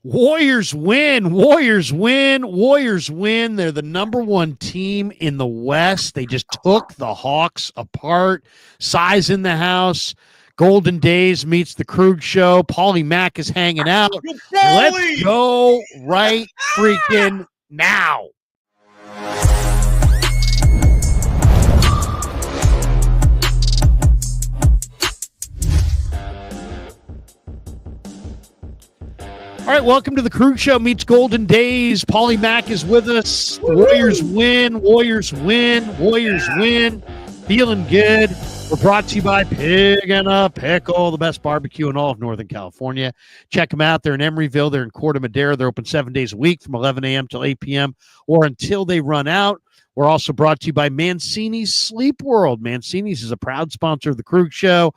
Warriors win. Warriors win. Warriors win. They're the number one team in the West. They just took the Hawks apart. Size in the house. Golden Days meets the Krug Show. Paulie Mack is hanging out. Let's go right freaking now. All right, welcome to the Krug Show meets Golden Days. Paulie Mack is with us. Warriors win. Warriors win. Warriors win. Feeling good. We're brought to you by Pig and a Pickle, the best barbecue in all of Northern California. Check them out. They're in Emeryville. They're in Corte Madera. They're open 7 days a week from 11 a.m. till 8 p.m. or until they run out. We're also brought to you by Mancini's Sleep World. Mancini's is a proud sponsor of the Krug Show.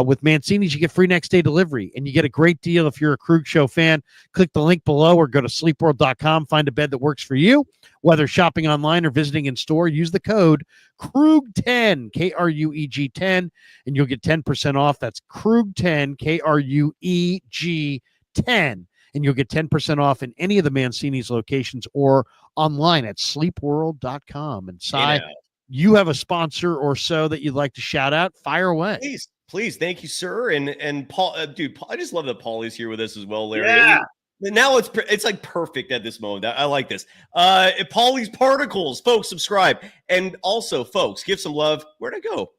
With Mancini's, you get free next day delivery, and you get a great deal if you're a Krug Show fan. Click the link below or go to sleepworld.com. Find a bed that works for you. Whether shopping online or visiting in store, use the code KRUG10, K-R-U-E-G 10, and you'll get 10% off. That's KRUG10, K-R-U-E-G 10, and you'll get 10% off in any of the Mancini's locations or online at sleepworld.com. And Cy, you have a sponsor or so that you'd like to shout out. Fire away. Please, thank you, sir. And Paul, dude, I just love that Paulie's here with us as well, Larry. Yeah. Now it's like perfect at this moment. I like this. Paulie's Particles, folks, subscribe, and also, folks, give some love. Where'd I go?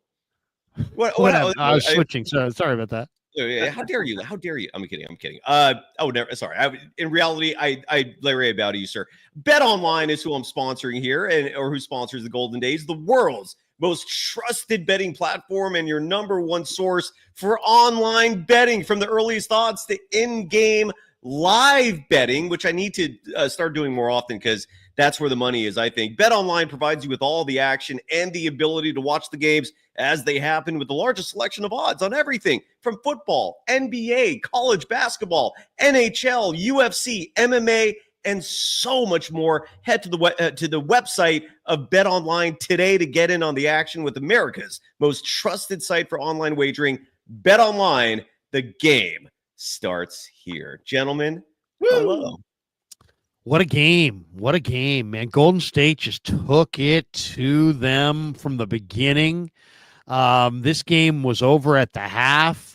I was switching. So sorry about that. How dare you? How dare you? I'm kidding. Never. Sorry. In reality, Larry, I bow to you, sir. Bet Online is who I'm sponsoring here, or who sponsors the Golden Days, the world's most trusted betting platform and your number one source for online betting, from the earliest odds to in-game live betting, which I need to start doing more often because that's where the money is, I think. Bet Online provides you with all the action and the ability to watch the games as they happen with the largest selection of odds on everything from football, NBA, college basketball, NHL, UFC, MMA, and so much more. Head to the website of Bet Online today to get in on the action with America's most trusted site for online wagering. Bet Online, the game starts here. Gentlemen, hello. What a game. What a game, man. Golden State just took it to them from the beginning. This game was over at the half.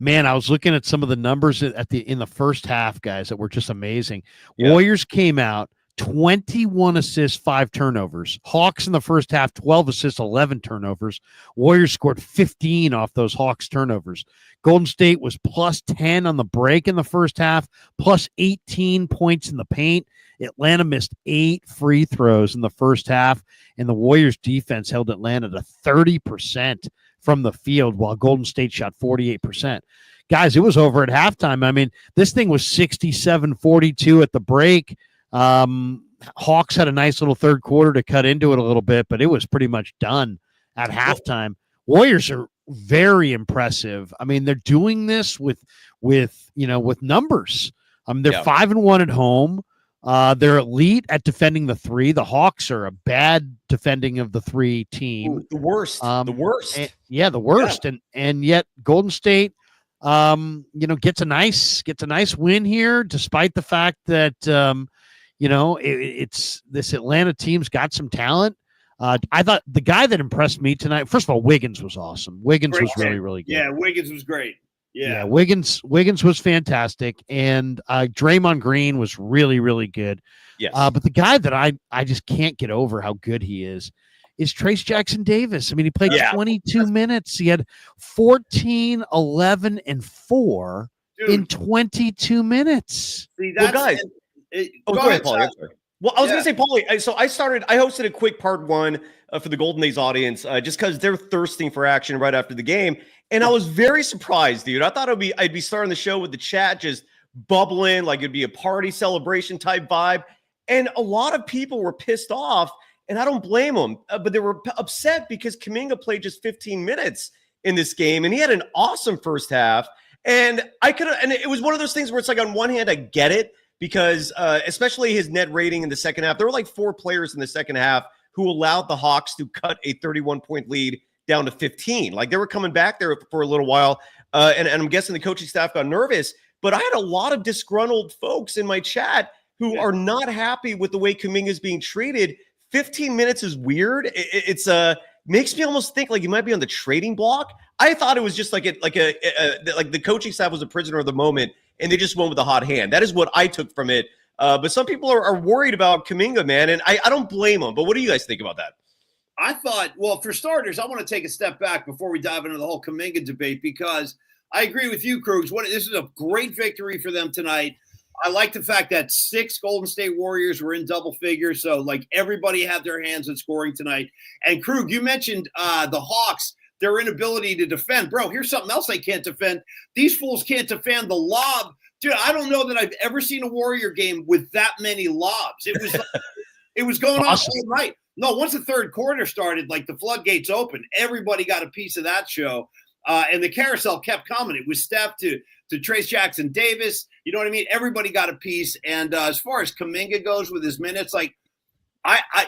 Man, I was looking at some of the numbers in the first half, guys, that were just amazing. Yeah. Warriors came out 21 assists, 5 turnovers. Hawks in the first half, 12 assists, 11 turnovers. Warriors scored 15 off those Hawks turnovers. Golden State was plus 10 on the break in the first half, plus 18 points in the paint. Atlanta missed 8 free throws in the first half, and the Warriors defense held Atlanta to 30% from the field, while Golden State shot 48%. Guys, it was over at halftime. I mean, this thing was 67-42 at the break. Hawks had a nice little third quarter to cut into it a little bit, but it was pretty much done at halftime. Warriors are very impressive. I mean, they're doing this with numbers. They're 5-1 at home. They're elite at defending the three. The Hawks are a bad defending of the three team. The worst. The worst. The worst. Yeah. And yet Golden State, gets a nice win here, despite the fact that it's this Atlanta team's got some talent. I thought the guy that impressed me tonight, first of all, Wiggins was awesome. Wiggins was really, really good. Yeah, Wiggins was great. Yeah, Wiggins was fantastic, and Draymond Green was really, really good. Yes. But the guy that I just can't get over how good he is Trace Jackson Davis. I mean, he played 22 minutes. He had 14, 11, and 4 in 22 minutes. See, that's, guys. Go ahead, Paulie. Well, I was going to say, Paulie, so I hosted a quick part 1 for the Golden Days audience, just because they're thirsting for action right after the game. And I was very surprised, dude. I thought I'd be starting the show with the chat just bubbling, like it'd be a party celebration type vibe. And a lot of people were pissed off, and I don't blame them, but they were upset because Kuminga played just 15 minutes in this game, and he had an awesome first half. And it was one of those things where it's like, on one hand, I get it, because especially his net rating in the second half, there were like 4 players in the second half who allowed the Hawks to cut a 31-point lead down to 15. Like, they were coming back there for a little while, and I'm guessing the coaching staff got nervous. but I had a lot of disgruntled folks in my chat who are not happy with the way Kuminga is being treated. 15 minutes is weird. It's makes me almost think like he might be on the trading block. I thought it was just like the coaching staff was a prisoner of the moment, and they just went with a hot hand. That is what I took from it. But some people are worried about Kuminga, man, and I don't blame them. But what do you guys think about that? I thought, well, for starters, I want to take a step back before we dive into the whole Kuminga debate, because I agree with you, Krugs. This is a great victory for them tonight. I like the fact that 6 Golden State Warriors were in double figures, so like everybody had their hands on scoring tonight. And Krug, you mentioned the Hawks, their inability to defend. Bro, here's something else they can't defend. These fools can't defend the lob. Dude, I don't know that I've ever seen a Warrior game with that many lobs. It was going on all night. No, once the third quarter started, like the floodgates opened, everybody got a piece of that show. And the carousel kept coming. It was Steph to Trace Jackson Davis. You know what I mean? Everybody got a piece. And as far as Kuminga goes with his minutes, like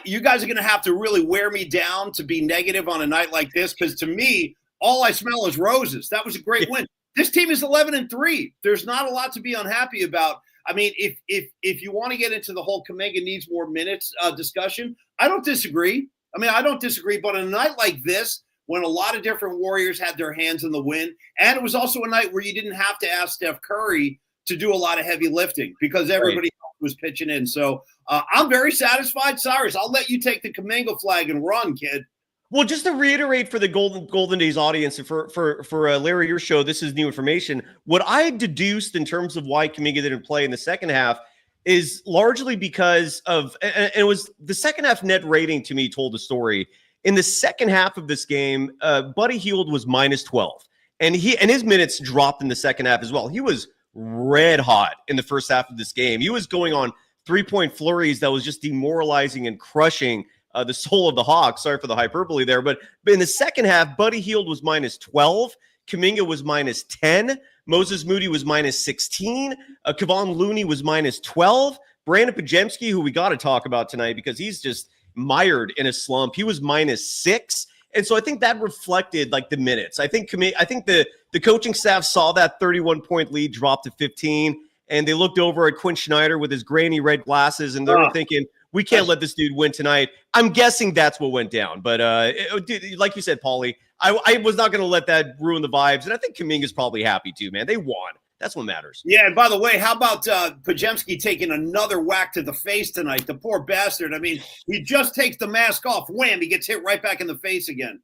you guys are going to have to really wear me down to be negative on a night like this, because to me, all I smell is roses. That was a great win. This team is 11-3. There's not a lot to be unhappy about. I mean, if you want to get into the whole Kuminga needs more minutes discussion, I don't disagree. But on a night like this, when a lot of different Warriors had their hands in the win, and it was also a night where you didn't have to ask Steph Curry to do a lot of heavy lifting because everybody else was pitching in. So I'm very satisfied. Cyrus, I'll let you take the Kuminga flag and run, kid. Well, just to reiterate for the Golden Days audience and for Larry, your show, this is new information. What I deduced in terms of why Kuminga didn't play in the second half is largely because of, and it was the second half net rating to me told the story. In the second half of this game, Buddy Hield was -12, and his minutes dropped in the second half as well. He was red hot in the first half of this game. He was going on 3-point flurries that was just demoralizing and crushing the soul of the Hawks. Sorry for the hyperbole there, but in the second half, Buddy Hield was -12, Kuminga was -10, Moses Moody was -16, Kevon Looney was -12, Brandon Podziemski, who we got to talk about tonight because he's just mired in a slump, he was -6. And so I think that reflected like the minutes. I think the coaching staff saw that 31-point lead drop to 15, and they looked over at Quinn Snyder with his grainy red glasses, and they were thinking, we can't let this dude win tonight. I'm guessing that's what went down. But like you said, Paulie, I was not going to let that ruin the vibes. And I think Kuminga's probably happy too, man. They won. That's what matters. Yeah, and by the way, how about Podziemski taking another whack to the face tonight? The poor bastard. I mean, he just takes the mask off. Wham, he gets hit right back in the face again.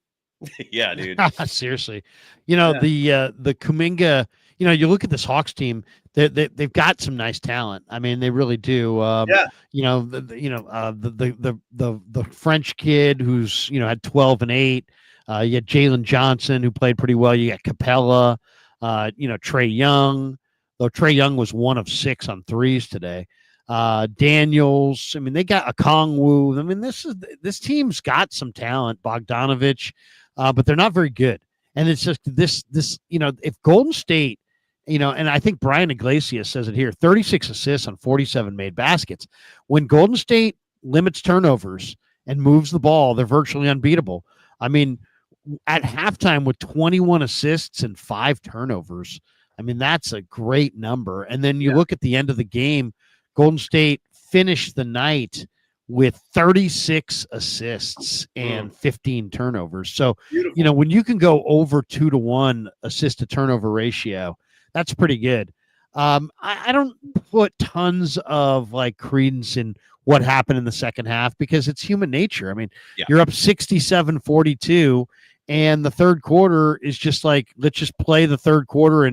Yeah, dude. Seriously. The Kuminga, you look at this Hawks team, they've got some nice talent. I mean, they really do. The French kid who's, had 12 and 8. You had Jalen Johnson, who played pretty well. You got Capella, Trae Young, though Trae Young was 1 of 6 on threes today. Daniels. I mean, they got Okongwu. I mean, this team's got some talent. Bogdanovich, but they're not very good. And it's just this, if Golden State, and I think Brian Iglesias says it here, 36 assists on 47 made baskets. When Golden State limits turnovers and moves the ball, they're virtually unbeatable. I mean, at halftime with 21 assists and 5 turnovers, I mean, that's a great number. And then you look at the end of the game, Golden State finished the night with 36 assists and 15 turnovers. So, Beautiful. When you can go over 2-to-1 assist to turnover ratio, that's pretty good. I don't put tons of credence in what happened in the second half because it's human nature. I mean, you're up 67-42, and the third quarter is just let's just play the third quarter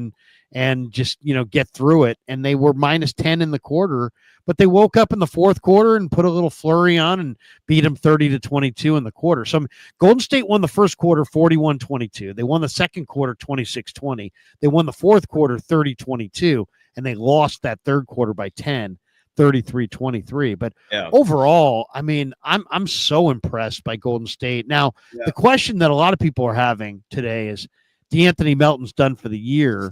and just, get through it. And they were -10 in the quarter, but they woke up in the fourth quarter and put a little flurry on and beat them 30-22 in the quarter. So Golden State won the first quarter 41-22. They won the second quarter 26-20. They won the fourth quarter 30-22, and they lost that third quarter by 10, 33-23. But overall, I mean, I'm so impressed by Golden State. Now, the question that a lot of people are having today is DeAnthony Melton's done for the year.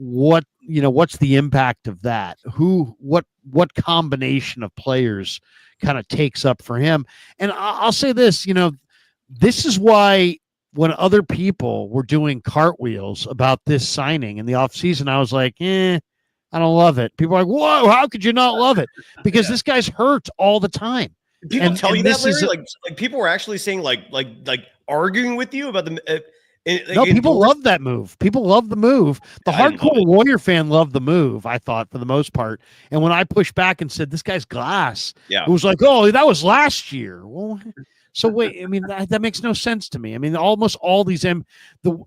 What's the impact of that? What combination of players kind of takes up for him? And I'll say this, this is why when other people were doing cartwheels about this signing in the offseason, I was like, I don't love it. People are like, whoa, how could you not love it? Because this guy's hurt all the time. People tell you that, Larry? Like people were actually saying like arguing with you about the no, people love that move. People love the move. The hardcore Warrior fan loved the move, I thought, for the most part. And when I pushed back and said, this guy's glass, it was like, oh, that was last year. Well, so wait, I mean, that makes no sense to me. I mean, almost all these the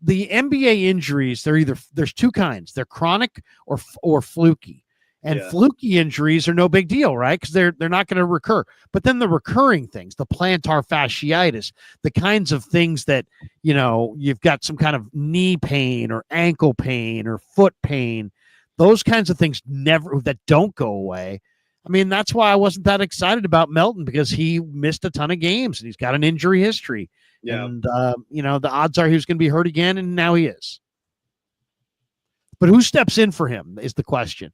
NBA injuries, there's two kinds. They're chronic or fluky. And fluky injuries are no big deal, right? Because they're not going to recur. But then the recurring things, the plantar fasciitis, the kinds of things that, you've got some kind of knee pain or ankle pain or foot pain, those kinds of things that don't go away. I mean, that's why I wasn't that excited about Melton, because he missed a ton of games and he's got an injury history. Yeah. And, the odds are he was going to be hurt again, and now he is. But who steps in for him is the question.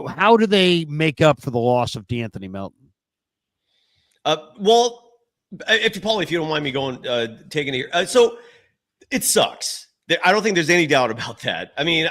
How do they make up for the loss of DeAnthony Melton? Well, if you don't mind me going, taking it here. So it sucks. I don't think there's any doubt about that. I mean,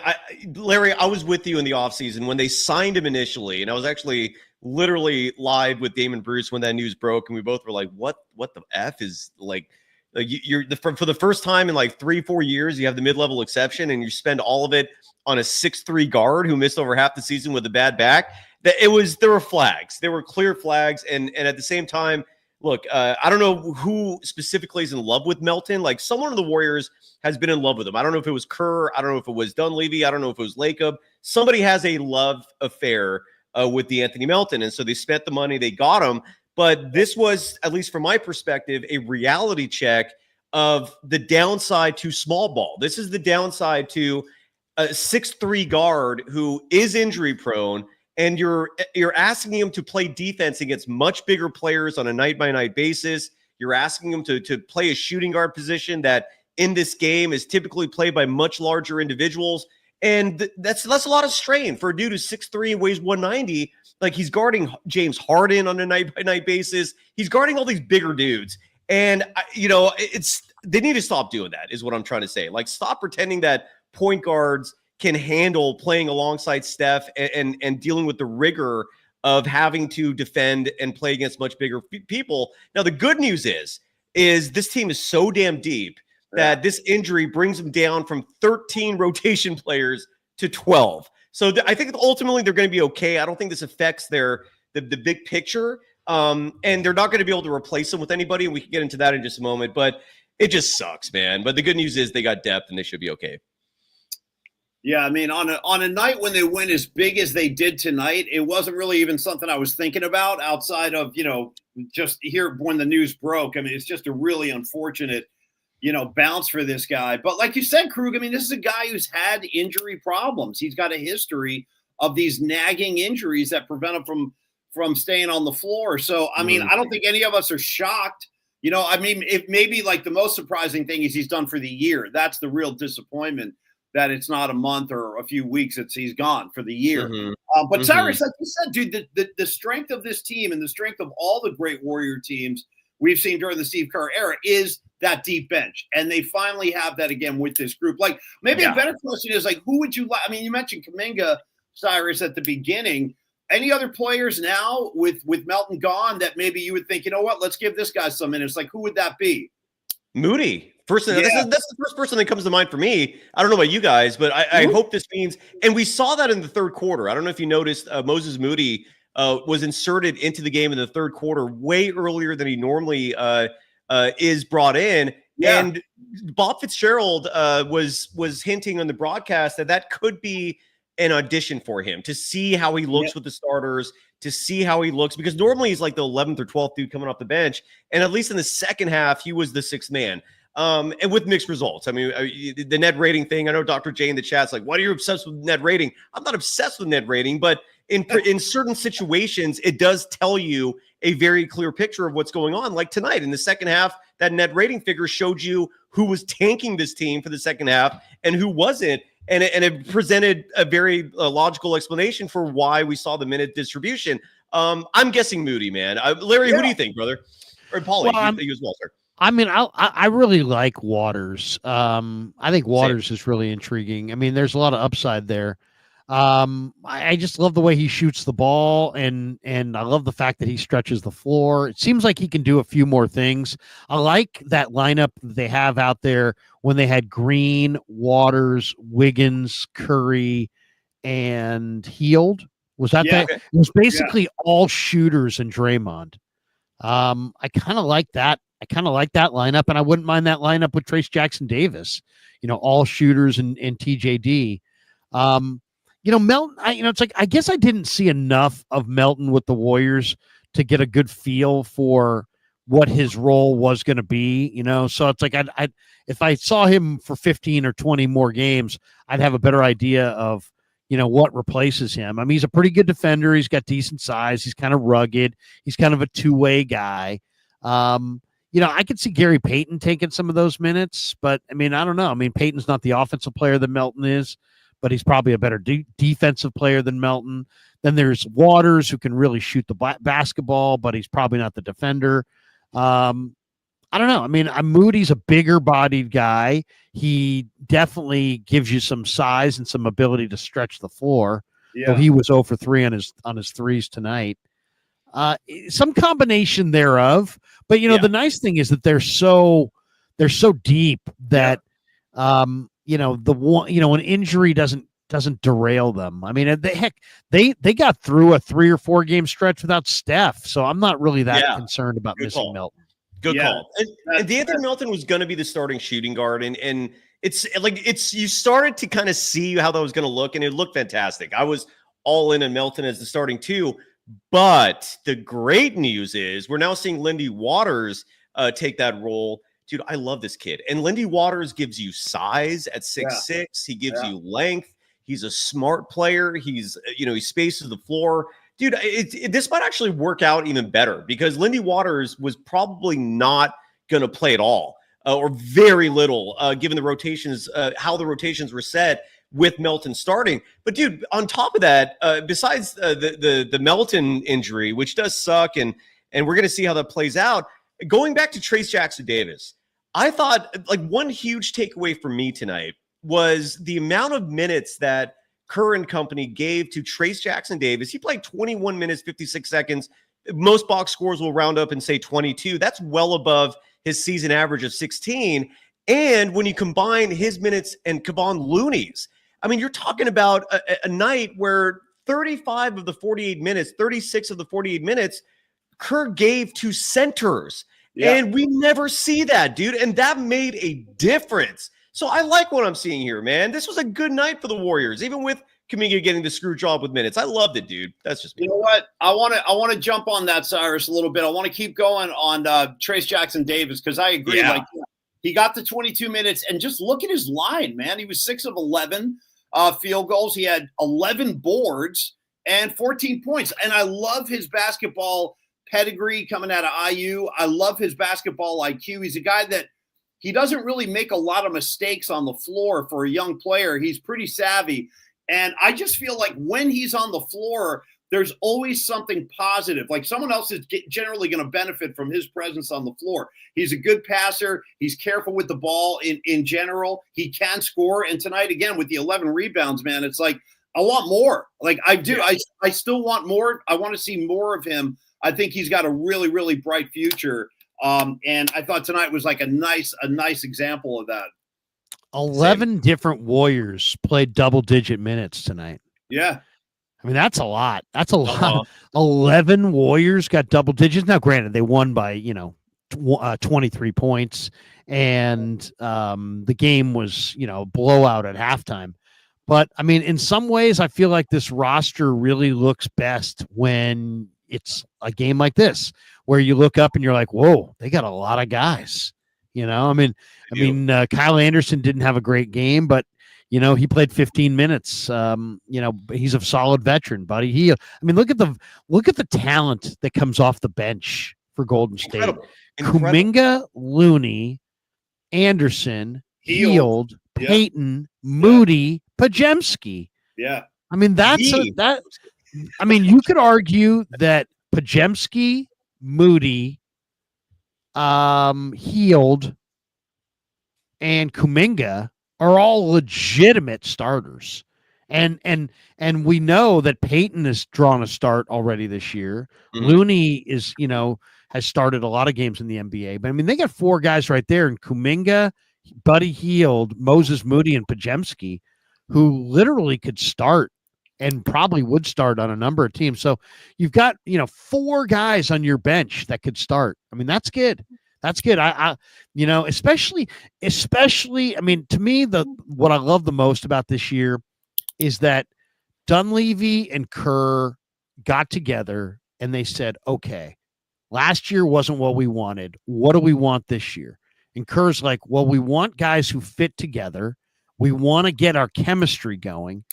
Larry, I was with you in the offseason when they signed him initially, and I was actually literally live with Damon Bruce when that news broke, and we both were like, what the F is like for the first time in like 3-4 years, you have the mid-level exception and you spend all of it on a 6'3" guard who missed over half the season with a bad back. There were flags. There were clear flags. And at the same time, look, I don't know who specifically is in love with Melton. Like, someone of the Warriors has been in love with him. I don't know if it was Kerr. I don't know if it was Dunleavy. I don't know if it was Lacob. Somebody has a love affair with DeAnthony Melton. And so they spent the money. They got him. But this was, at least from my perspective, a reality check of the downside to small ball. This is the downside to a 6'3" guard who is injury prone, and you're asking him to play defense against much bigger players on a night-by-night basis. You're asking him to play a shooting guard position that in this game is typically played by much larger individuals. And that's a lot of strain for a dude who's 6'3" and weighs 190. Like, he's guarding James Harden on a night-by-night basis. He's guarding all these bigger dudes. And, they need to stop doing that, is what I'm trying to say. Like, stop pretending that point guards can handle playing alongside Steph and dealing with the rigor of having to defend and play against much bigger people. Now, the good news is this team is so damn deep that this injury brings them down from 13 rotation players to 12. So I think ultimately they're going to be okay. I don't think this affects the big picture. And they're not going to be able to replace them with anybody. And we can get into that in just a moment. But it just sucks, man. But the good news is they got depth and they should be okay. Yeah, I mean, on a night when they win as big as they did tonight, it wasn't really even something I was thinking about outside of, just here when the news broke. I mean, it's just a really unfortunate, bounce for this guy. But like you said, Krug, I mean, this is a guy who's had injury problems. He's got a history of these nagging injuries that prevent him from staying on the floor. So, I mean, I don't think any of us are shocked. I mean, if maybe like the most surprising thing is he's done for the year. That's the real disappointment, that it's not a month or a few weeks. He's gone for the year. But Cyrus, like you said, dude, the strength of this team and the strength of all the great Warrior teams we've seen during the Steve Kerr era is that deep bench. And they finally have that again with this group. Like, maybe a better question is, like, who would you like? I mean, you mentioned Kuminga, Cyrus, at the beginning. Any other players now with Melton gone that maybe you would think, you know what, let's give this guy some minutes? Like, who would that be? Moody. That's the first person that comes to mind for me. I don't know about you guys, but I hope this means, and we saw that in the third quarter. I don't know if you noticed, Moses Moody was inserted into the game in the third quarter way earlier than he normally is brought in. Yeah. And Bob Fitzgerald was hinting on the broadcast that could be an audition for him to see how he looks with the starters, to see how he looks, because normally he's like the 11th or 12th dude coming off the bench. And at least in the second half, he was the sixth man. And with mixed results. I mean, the net rating thing, I know Dr. J in the chat's like, why are you obsessed with net rating? I'm not obsessed with net rating, but in certain situations, it does tell you a very clear picture of what's going on. Like tonight in the second half, that net rating figure showed you who was tanking this team for the second half and who wasn't. And it presented a very logical explanation for why we saw the minute distribution. I'm guessing Moody, man. Larry, who do you think, brother? Or Paulie, you as well, sir. I mean, I really like Waters. I think Same. Waters is really intriguing. I mean, there's a lot of upside there. I just love the way he shoots the ball, and I love the fact that he stretches the floor. It seems like he can do a few more things. I like that lineup that they have out there when they had Green, Waters, Wiggins, Curry, and Heald. Was that Yeah. that? It was basically all shooters and Draymond. I kind of like that. I kind of like that lineup, and I wouldn't mind that lineup with Trace Jackson Davis. All shooters and TJD. Melton. It's like I guess I didn't see enough of Melton with the Warriors to get a good feel for what his role was going to be. So it's like I if I saw him for 15 or 20 more games, I'd have a better idea of what replaces him. I mean, he's a pretty good defender. He's got decent size. He's kind of rugged. He's kind of a two-way guy. I could see Gary Payton taking some of those minutes, but I mean, I don't know. I mean, Payton's not the offensive player that Melton is, but he's probably a better defensive player than Melton. Then there's Waters, who can really shoot the basketball, but he's probably not the defender. I don't know. I mean, Moody's a bigger bodied guy. He definitely gives you some size and some ability to stretch the floor. Yeah. Though he was 0 for 3 on his threes tonight. Some combination thereof, but the nice thing is that they're so deep that an injury doesn't derail them. I mean, they got through a 3 or 4 game stretch without Steph, so I'm not really that concerned about missing Melton. Good call. And D'Anthony Melton was going to be the starting shooting guard, and it's you started to kind of see how that was going to look, and it looked fantastic. I was all in on Melton as the starting 2. But the great news is we're now seeing Lindy Waters take that role. Dude, I love this kid. And Lindy Waters gives you size at 6'6". He gives you length. He's a smart player. He's, he spaces the floor. Dude, this might actually work out even better because Lindy Waters was probably not going to play at all or very little given the rotations, how the rotations were set with Melton starting. But dude, on top of that, besides the Melton injury, which does suck, and we're going to see how that plays out, going back to Trace Jackson Davis, I thought like one huge takeaway for me tonight was the amount of minutes that Kerr and company gave to Trace Jackson Davis. He played 21 minutes, 56 seconds. Most box scores will round up and say 22. That's well above his season average of 16. And when you combine his minutes and Kevon Looney's, I mean, you're talking about a night where 35 of the 48 minutes, 36 of the 48 minutes, Kerr gave to centers. Yeah. And we never see that, dude. And that made a difference. So I like what I'm seeing here, man. This was a good night for the Warriors, even with Kuminga getting the screw job with minutes. I loved it, dude. That's just me. You know what? I want to jump on that, Cyrus, a little bit. I want to keep going on Trace Jackson Davis because I agree. Yeah. Like he got the 22 minutes, and just look at his line, man. He was 6 of 11 field goals. He had 11 boards and 14 points. And I love his basketball pedigree coming out of IU. I love his basketball IQ. He's a guy that he doesn't really make a lot of mistakes on the floor for a young player. He's pretty savvy. And I just feel like when he's on the floor, there's always something positive. Like someone else is generally going to benefit from his presence on the floor. He's a good passer. He's careful with the ball in general. He can score. And tonight, again, with the 11 rebounds, man, it's like, I want more. Like I do. I still want more. I want to see more of him. I think he's got a really, really bright future. And I thought tonight was like a nice example of that. 11 different Warriors played double-digit minutes tonight. Yeah. I mean, that's a lot. That's a lot. 11 Warriors got double digits. Now, granted, they won by, 23 points, and the game was, blowout at halftime. But, I mean, in some ways, I feel like this roster really looks best when it's a game like this, where you look up and you're like, whoa, they got a lot of guys. I mean, Kyle Anderson didn't have a great game, but he played 15 minutes. He's a solid veteran, buddy. Look at the talent that comes off the bench for Golden State. Incredible. Kuminga, Looney, Anderson, Heald, Payton, Moody, Podziemski. Yeah. I mean, you could argue that Podziemski, Moody, Healed, and Kuminga are all legitimate starters. And we know that Peyton has drawn a start already this year. Looney is, has started a lot of games in the NBA. But I mean, they got 4 guys right there, and Kuminga, Buddy Hield, Moses Moody, and Podziemski, who literally could start and probably would start on a number of teams. So you've got, 4 guys on your bench that could start. I mean, that's good. That's good. Especially, I mean, to me, what I love the most about this year is that Dunleavy and Kerr got together and they said, okay, last year wasn't what we wanted. What do we want this year? And Kerr's like, well, we want guys who fit together. We want to get our chemistry going.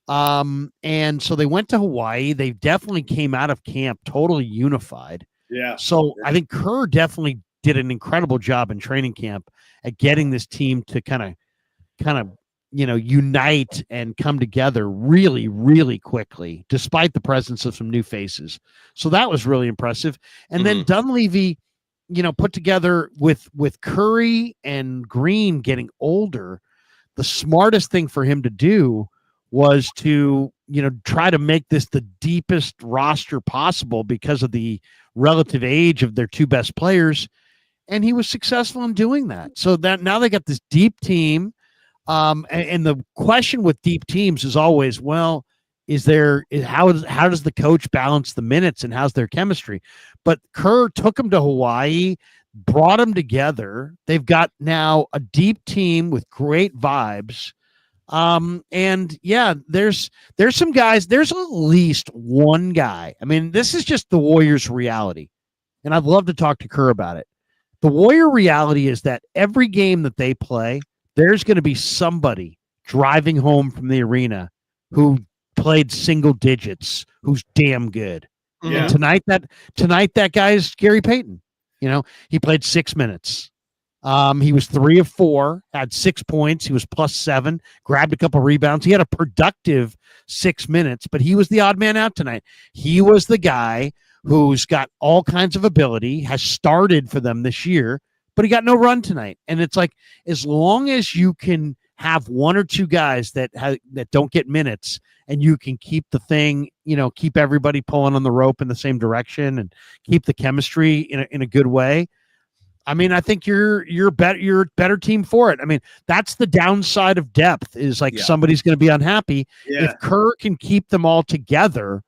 And so they went to Hawaii. They definitely came out of camp totally unified. Yeah. So I think Kerr definitely did an incredible job in training camp at getting this team to kind of, unite and come together really, really quickly, despite the presence of some new faces. So that was really impressive. And then Dunleavy, put together with Curry and Green getting older, the smartest thing for him to do was to, try to make this the deepest roster possible because of the relative age of their 2 best players. And he was successful in doing that. So that now they got this deep team. And the question with deep teams is always, well, how does the coach balance the minutes and how's their chemistry? But Kerr took them to Hawaii, brought them together. They've got now a deep team with great vibes. And yeah, there's some guys, there's at least one guy. I mean, this is just the Warriors' reality. And I'd love to talk to Kerr about it. The Warrior reality is that every game that they play, there's going to be somebody driving home from the arena who played single digits, who's damn good. Yeah. And tonight that guy is Gary Payton. He played 6 minutes. He was 3 of 4, had 6 points. He was +7, grabbed a couple rebounds. He had a productive 6 minutes, but he was the odd man out tonight. He was the guy who's got all kinds of ability, has started for them this year, but he got no run tonight. And it's like, as long as you can have 1 or 2 guys that don't get minutes, and you can keep the thing, keep everybody pulling on the rope in the same direction and keep the chemistry in a good way. I mean, I think you're a better team for it. I mean, that's the downside of depth is somebody's going to be unhappy. Yeah. If Kerr can keep them all together,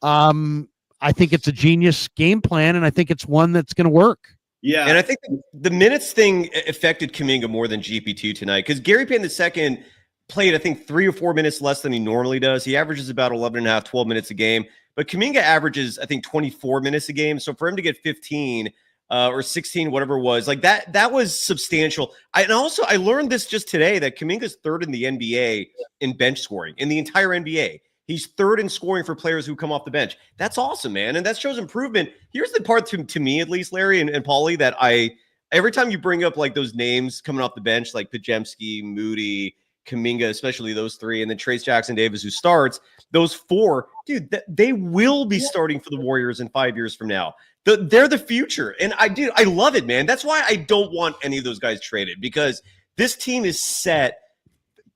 I think it's a genius game plan, and I think it's one that's going to work. Yeah. And I think the minutes thing affected Kuminga more than GP2 tonight, because Gary Payton II played, I think, 3 or 4 minutes less than he normally does. He averages about 11 and a half, 12 minutes a game. But Kuminga averages, I think, 24 minutes a game. So for him to get 15 or 16, whatever it was, like that was substantial. And also, I learned this just today, that Kuminga's 3rd in the NBA in bench scoring, in the entire NBA. He's 3rd in scoring for players who come off the bench. That's awesome, man. And that shows improvement. Here's the part to me, at least, Larry and Paulie, that every time you bring up like those names coming off the bench, like Podziemski, Moody, Kuminga, especially those 3, and then Trace Jackson-Davis, who starts, those 4, dude, they will be starting for the Warriors in 5 years from now. They're the future. And I love it, man. That's why I don't want any of those guys traded, because this team is set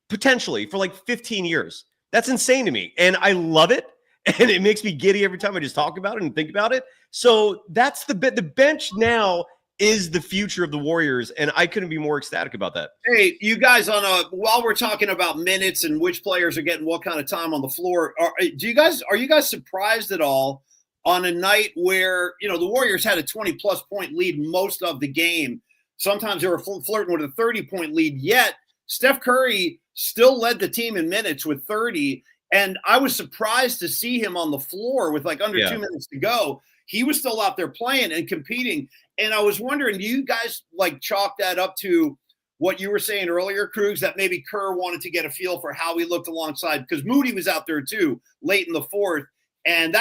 potentially for like 15 years. That's insane to me. And I love it. And it makes me giddy every time I just talk about it and think about it. So that's the bench now is the future of the Warriors. And I couldn't be more ecstatic about that. Hey, you guys, while we're talking about minutes and which players are getting what kind of time on the floor, are you guys surprised at all on a night where, the Warriors had a 20-plus point lead most of the game? Sometimes they were flirting with a 30-point lead, yet Steph Curry still led the team in minutes with 30. And I was surprised to see him on the floor with like under 2 minutes to go. He was still out there playing and competing. And I was wondering, do you guys like chalk that up to what you were saying earlier, Krugs, that maybe Kerr wanted to get a feel for how he looked alongside? Because Moody was out there too, late in the 4th. And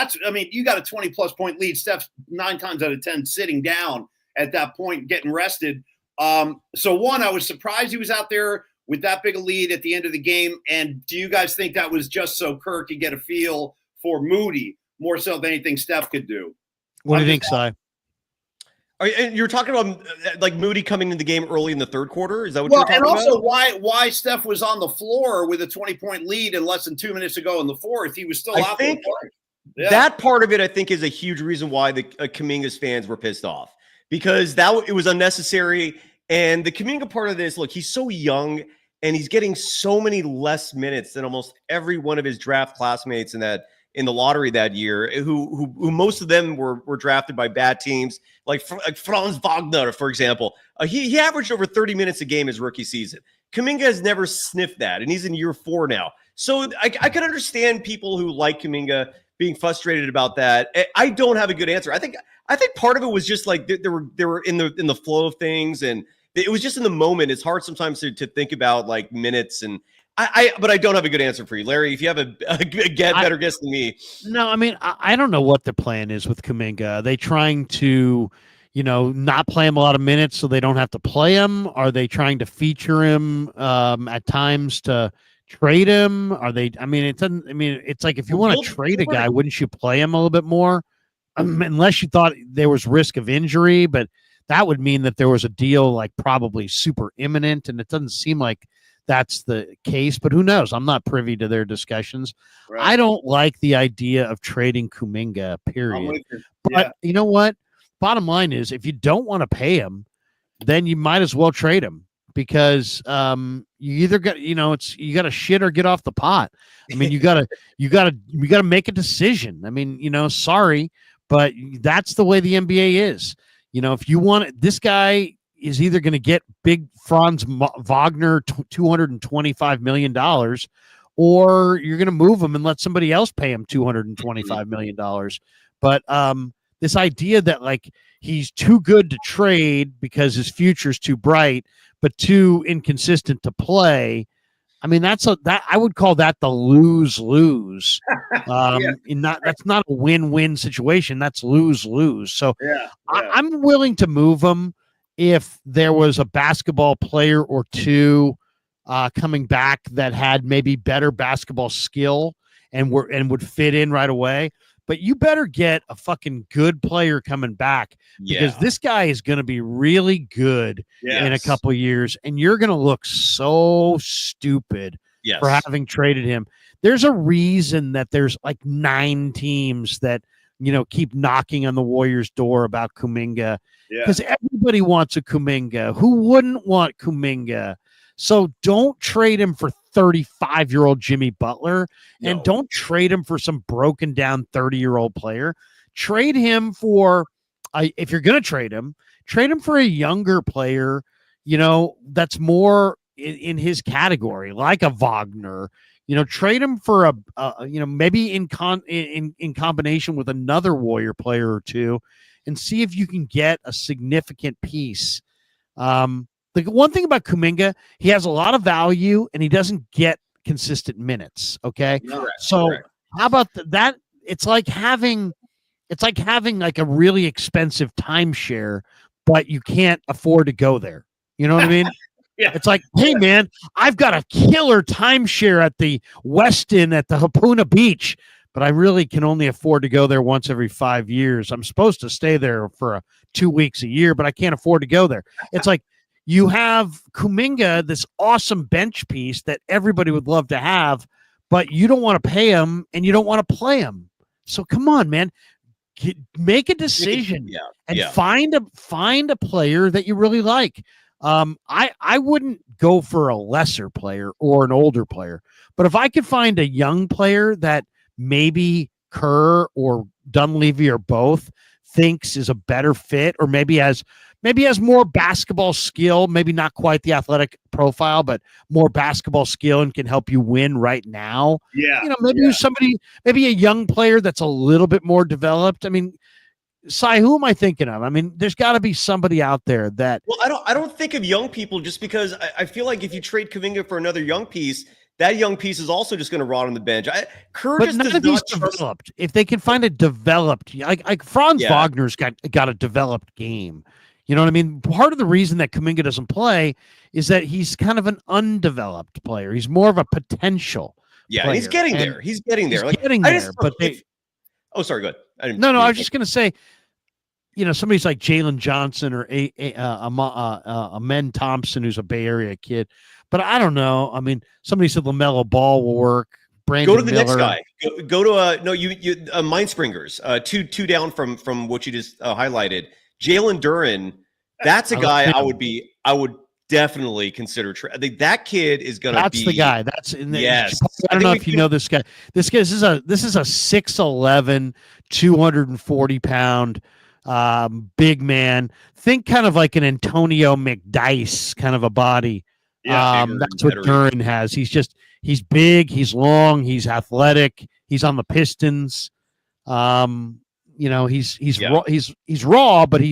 you got a 20-plus point lead. Steph's 9 times out of 10 sitting down at that point, getting rested. So one, I was surprised he was out there with that big a lead at the end of the game. And do you guys think that was just so Kerr could get a feel for Moody more so than anything Steph could do? What do you think, Si? And you're talking about like Moody coming in the game early in the third quarter. Is that what you're talking about? And also why Steph was on the floor with a 20-point lead and less than 2 minutes to go in the fourth. He was still out there playing. Yeah. That part of it, I think, is a huge reason why the Kuminga's fans were pissed off, because it was unnecessary. And the Kuminga part of this, look, he's so young and he's getting so many less minutes than almost every one of his draft classmates in the lottery that year, who most of them were drafted by bad teams, like Franz Wagner, for example. He averaged over 30 minutes a game his rookie season. Kuminga has never sniffed that, and he's in year 4 now. So I can understand people who like Kuminga being frustrated about that. I don't have a good answer. I think part of it was just like they were in the flow of things, and it was just in the moment. It's hard sometimes to think about like minutes, and but I don't have a good answer for you, Larry. If you have a better guess than me. No, I mean, I don't know what the plan is with Kuminga. Are they trying to, not play him a lot of minutes so they don't have to play him? Are they trying to feature him at times to trade him? Are they? I mean, it's like if you want to trade a guy, wouldn't you play him a little bit more? Unless you thought there was risk of injury, but that would mean that there was a deal like probably super imminent, and it doesn't seem like that's the case, but who knows? I'm not privy to their discussions. Right. I don't like the idea of trading Kuminga, period. But you know what? Bottom line is, if you don't want to pay him, then you might as well trade him, because you either got, you got to shit or get off the pot. I mean, you got to make a decision. I mean, sorry, but that's the way the NBA is. If you want it, this guy is either going to get big Franz Wagner $225 million, or you're going to move him and let somebody else pay him $225 million. But this idea that like he's too good to trade because his future's too bright, but too inconsistent to play. I mean, that I would call that the lose-lose. That's not a win-win situation. That's lose-lose. So I'm willing to move him if there was a basketball player or two coming back that had maybe better basketball skill and would fit in right away. But you better get a fucking good player coming back, because this guy is going to be really good in a couple of years, and you're going to look so stupid for having traded him. There's a reason that there's like 9 teams that keep knocking on the Warriors' door about Kuminga, because everybody wants a Kuminga. Who wouldn't want Kuminga? So don't trade him for 35-year-old Jimmy Butler, and don't trade him for some broken down 30-year-old player. Trade him for, if you're going to trade him for a younger player, that's more in his category, like a Wagner. Trade him for maybe in combination with another Warrior player or two, and see if you can get a significant piece. The one thing about Kuminga, he has a lot of value and he doesn't get consistent minutes. Okay. Correct. How about that? It's like having like a really expensive timeshare, but you can't afford to go there. You know what I mean? It's like, hey man, I've got a killer timeshare at the Westin at the Hapuna Beach, but I really can only afford to go there once every 5 years. I'm supposed to stay there for 2 weeks a year, but I can't afford to go there. It's like, you have Kuminga, this awesome bench piece that everybody would love to have, but you don't want to pay him and you don't want to play him. So come on, man, make a decision and find a player that you really like. I wouldn't go for a lesser player or an older player, but if I could find a young player that maybe Kerr or Dunleavy or both thinks is a better fit, or maybe has more basketball skill, maybe not quite the athletic profile, but more basketball skill and can help you win right now. Maybe a young player that's a little bit more developed. I mean, Cy, who am I thinking of? I mean, there's got to be somebody out there that. Well, I don't think of young people, just because I feel like if you trade Kuminga for another young piece, that young piece is also just going to rot on the bench. Kerr just does not developed. If they can find a developed, like Franz Wagner's got a developed game. You know what I mean? Part of the reason that Kuminga doesn't play is that he's kind of an undeveloped player. He's more of a potential. Yeah, player. He's getting there. But oh, sorry, go ahead. I was just going to say, somebody's like Jalen Johnson or Amen Thompson, who's a Bay Area kid. But I don't know. I mean, somebody said LaMelo Ball will work. Brandon Go to the Miller. next guy. Go to no, you Mindspringers. Two down from what you just highlighted. Jalen Duren. That's a guy I would definitely consider. I think that kid is going to be. That's the guy. That's yes. I don't know if you know this guy. This is a 6'11", 240-pound big man. Think kind of like an Antonio McDice kind of a body. Yeah, that's what Duren has. He's big, he's long, he's athletic, he's on the Pistons. He's raw, but he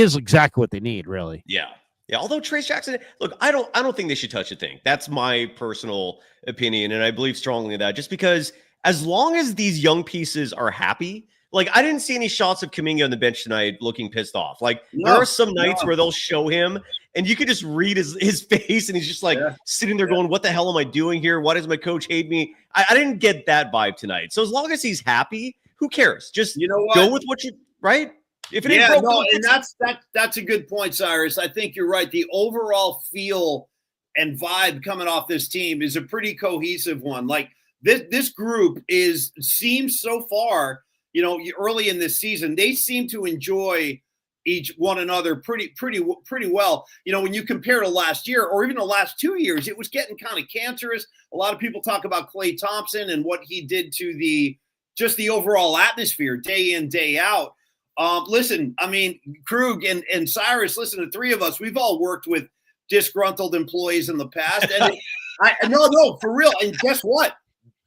is exactly what they need, really. Yeah. Yeah, although Trayce Jackson, look, I don't think they should touch a thing. That's my personal opinion, and I believe strongly in that. Just because as long as these young pieces are happy, like I didn't see any shots of Kuminga on the bench tonight looking pissed off. Like there are some nights where they'll show him, and you could just read his face, and he's just like sitting there going, "What the hell am I doing here? Why does my coach hate me?" I didn't get that vibe tonight. So as long as he's happy, who cares? Just go with what you right. If it ain't broke, and that's a good point, Cyrus. I think you're right. The overall feel and vibe coming off this team is a pretty cohesive one. Like this group seems so far, early in this season, they seem to enjoy one another pretty well. When you compare to last year or even the last 2 years, it was getting kind of cancerous. A lot of people talk about Klay Thompson and what he did to the overall atmosphere day in, day out. Listen, I mean, Krug and Cyrus, listen, the three of us, we've all worked with disgruntled employees in the past. And no, for real. And guess what?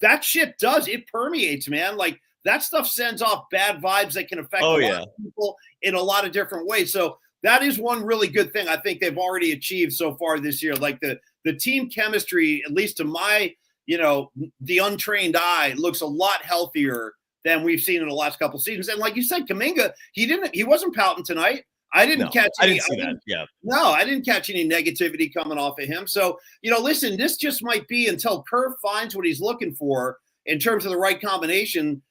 That shit it permeates, man. Like that stuff sends off bad vibes that can affect a lot of people in a lot of different ways. So that is one really good thing I think they've already achieved so far this year. Like the team chemistry, at least to my, the untrained eye, looks a lot healthier than we've seen in the last couple of seasons. And like you said, Kuminga, he wasn't pouting tonight. I didn't catch any negativity coming off of him. So, listen, this just might be until Kerr finds what he's looking for in terms of the right combination.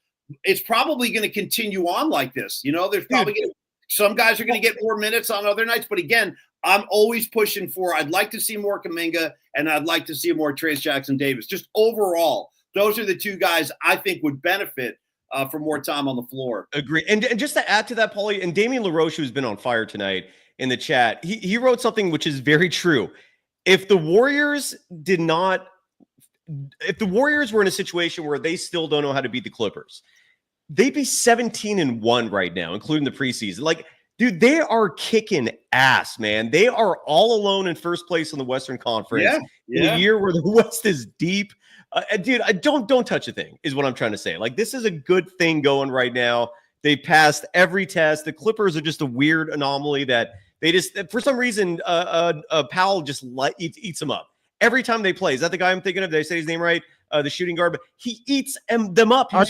It's probably going to continue on like this. There's probably some guys are going to get more minutes on other nights. But again, I'm always pushing for, I'd like to see more Kuminga and I'd like to see more Trayce Jackson-Davis. Just overall, those are the two guys I think would benefit for more time on the floor. Agree. And just to add to that, Paulie, and Damian LaRoche, who's been on fire tonight in the chat, he wrote something which is very true. If the Warriors were in a situation where they still don't know how to beat the Clippers, they'd be 17-1 right now, including the preseason. Like, dude, they are kicking ass, man. They are all alone in first place in the Western Conference in a year where the West is deep. Dude, I don't touch a thing is what I'm trying to say. Like, this is a good thing going right now. They passed every test. The Clippers are just a weird anomaly that they just, for some reason, Powell just eats them up every time they play. Is that the guy I'm thinking of? Did I say his name right? The shooting guard, but he eats them up. I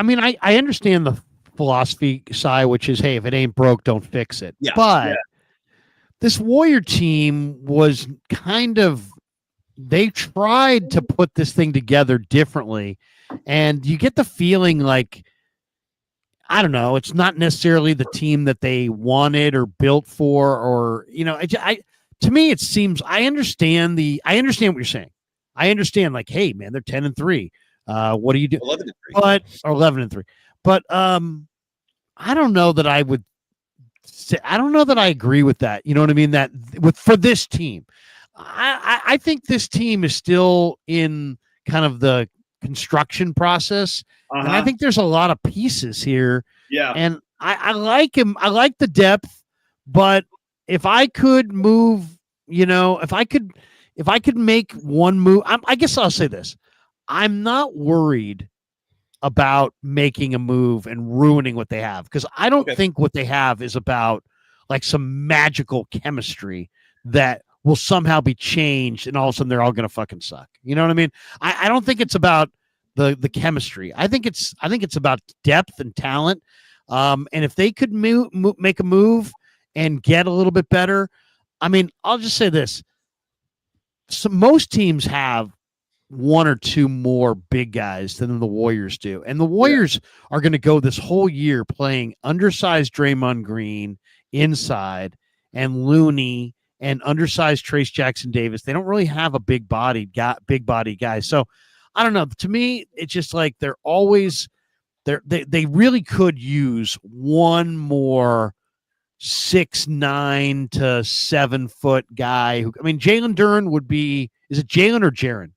mean, I understand the philosophy side, which is, hey, if it ain't broke, don't fix it. Yeah. But this Warrior team was kind of, they tried to put this thing together differently, and you get the feeling like, I don't know, it's not necessarily the team that they wanted or built for, or to me it seems, I understand what you're saying. I understand, like, hey man, they're 10-3. What do you do? 11-3. But or 11-3. But I don't know that I would say, I don't know that I agree with that. You know what I mean? That for this team. I think this team is still in kind of the construction process. And I think there's a lot of pieces here. Yeah. And I like him. I like the depth, but if I could move, if I could make one move, I guess I'll say this. I'm not worried about making a move and ruining what they have, because I don't think what they have is about like some magical chemistry that will somehow be changed and all of a sudden they're all going to fucking suck. You know what I mean? I don't think it's about the chemistry. I think it's about depth and talent. And if they could make a move and get a little bit better, I mean, I'll just say this. So most teams have one or two more big guys than the Warriors do. And the Warriors are going to go this whole year playing undersized Draymond Green inside and Looney and undersized Trace Jackson Davis. They don't really have a big body guy. So I don't know. To me, it's just like they really could use one more 6'9" to 7 foot guy. Jalen Duren would be. Is it Jalen or Jaren?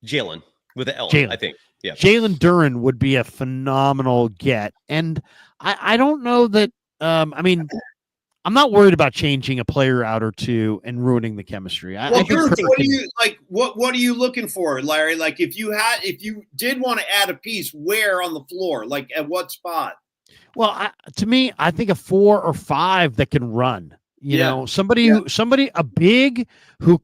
Jalen with an L, I think. Yeah. Jalen Duren would be a phenomenal get. And I don't know that I'm not worried about changing a player out or two and ruining the chemistry. What are you looking for, Larry? Like if you did want to add a piece, where on the floor? Like at what spot? Well, to me, I think a 4 or 5 that can run. You know, somebody a big who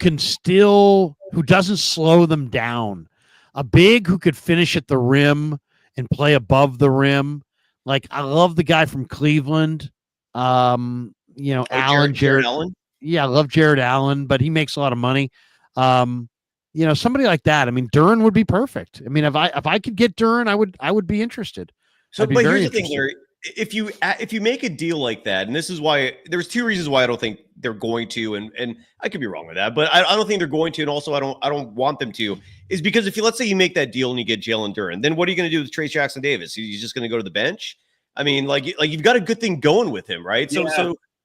doesn't slow them down, a big who could finish at the rim and play above the rim. Like I love the guy from Cleveland, Allen, Jared Allen. Yeah, I love Jared Allen, but he makes a lot of money. Somebody like that. Duren would be perfect. If I could get Duren, I would be interested. So, but here's the thing, Larry. If you make a deal like that, and this is why there's 2 reasons why I don't think they're going to, and I could be wrong with that, but I don't think they're going to, and also I don't want them to, is because let's say you make that deal and you get Jalen Duren, then what are you going to do with Trace Jackson Davis? He's just going to go to the bench? You've got a good thing going with him, right?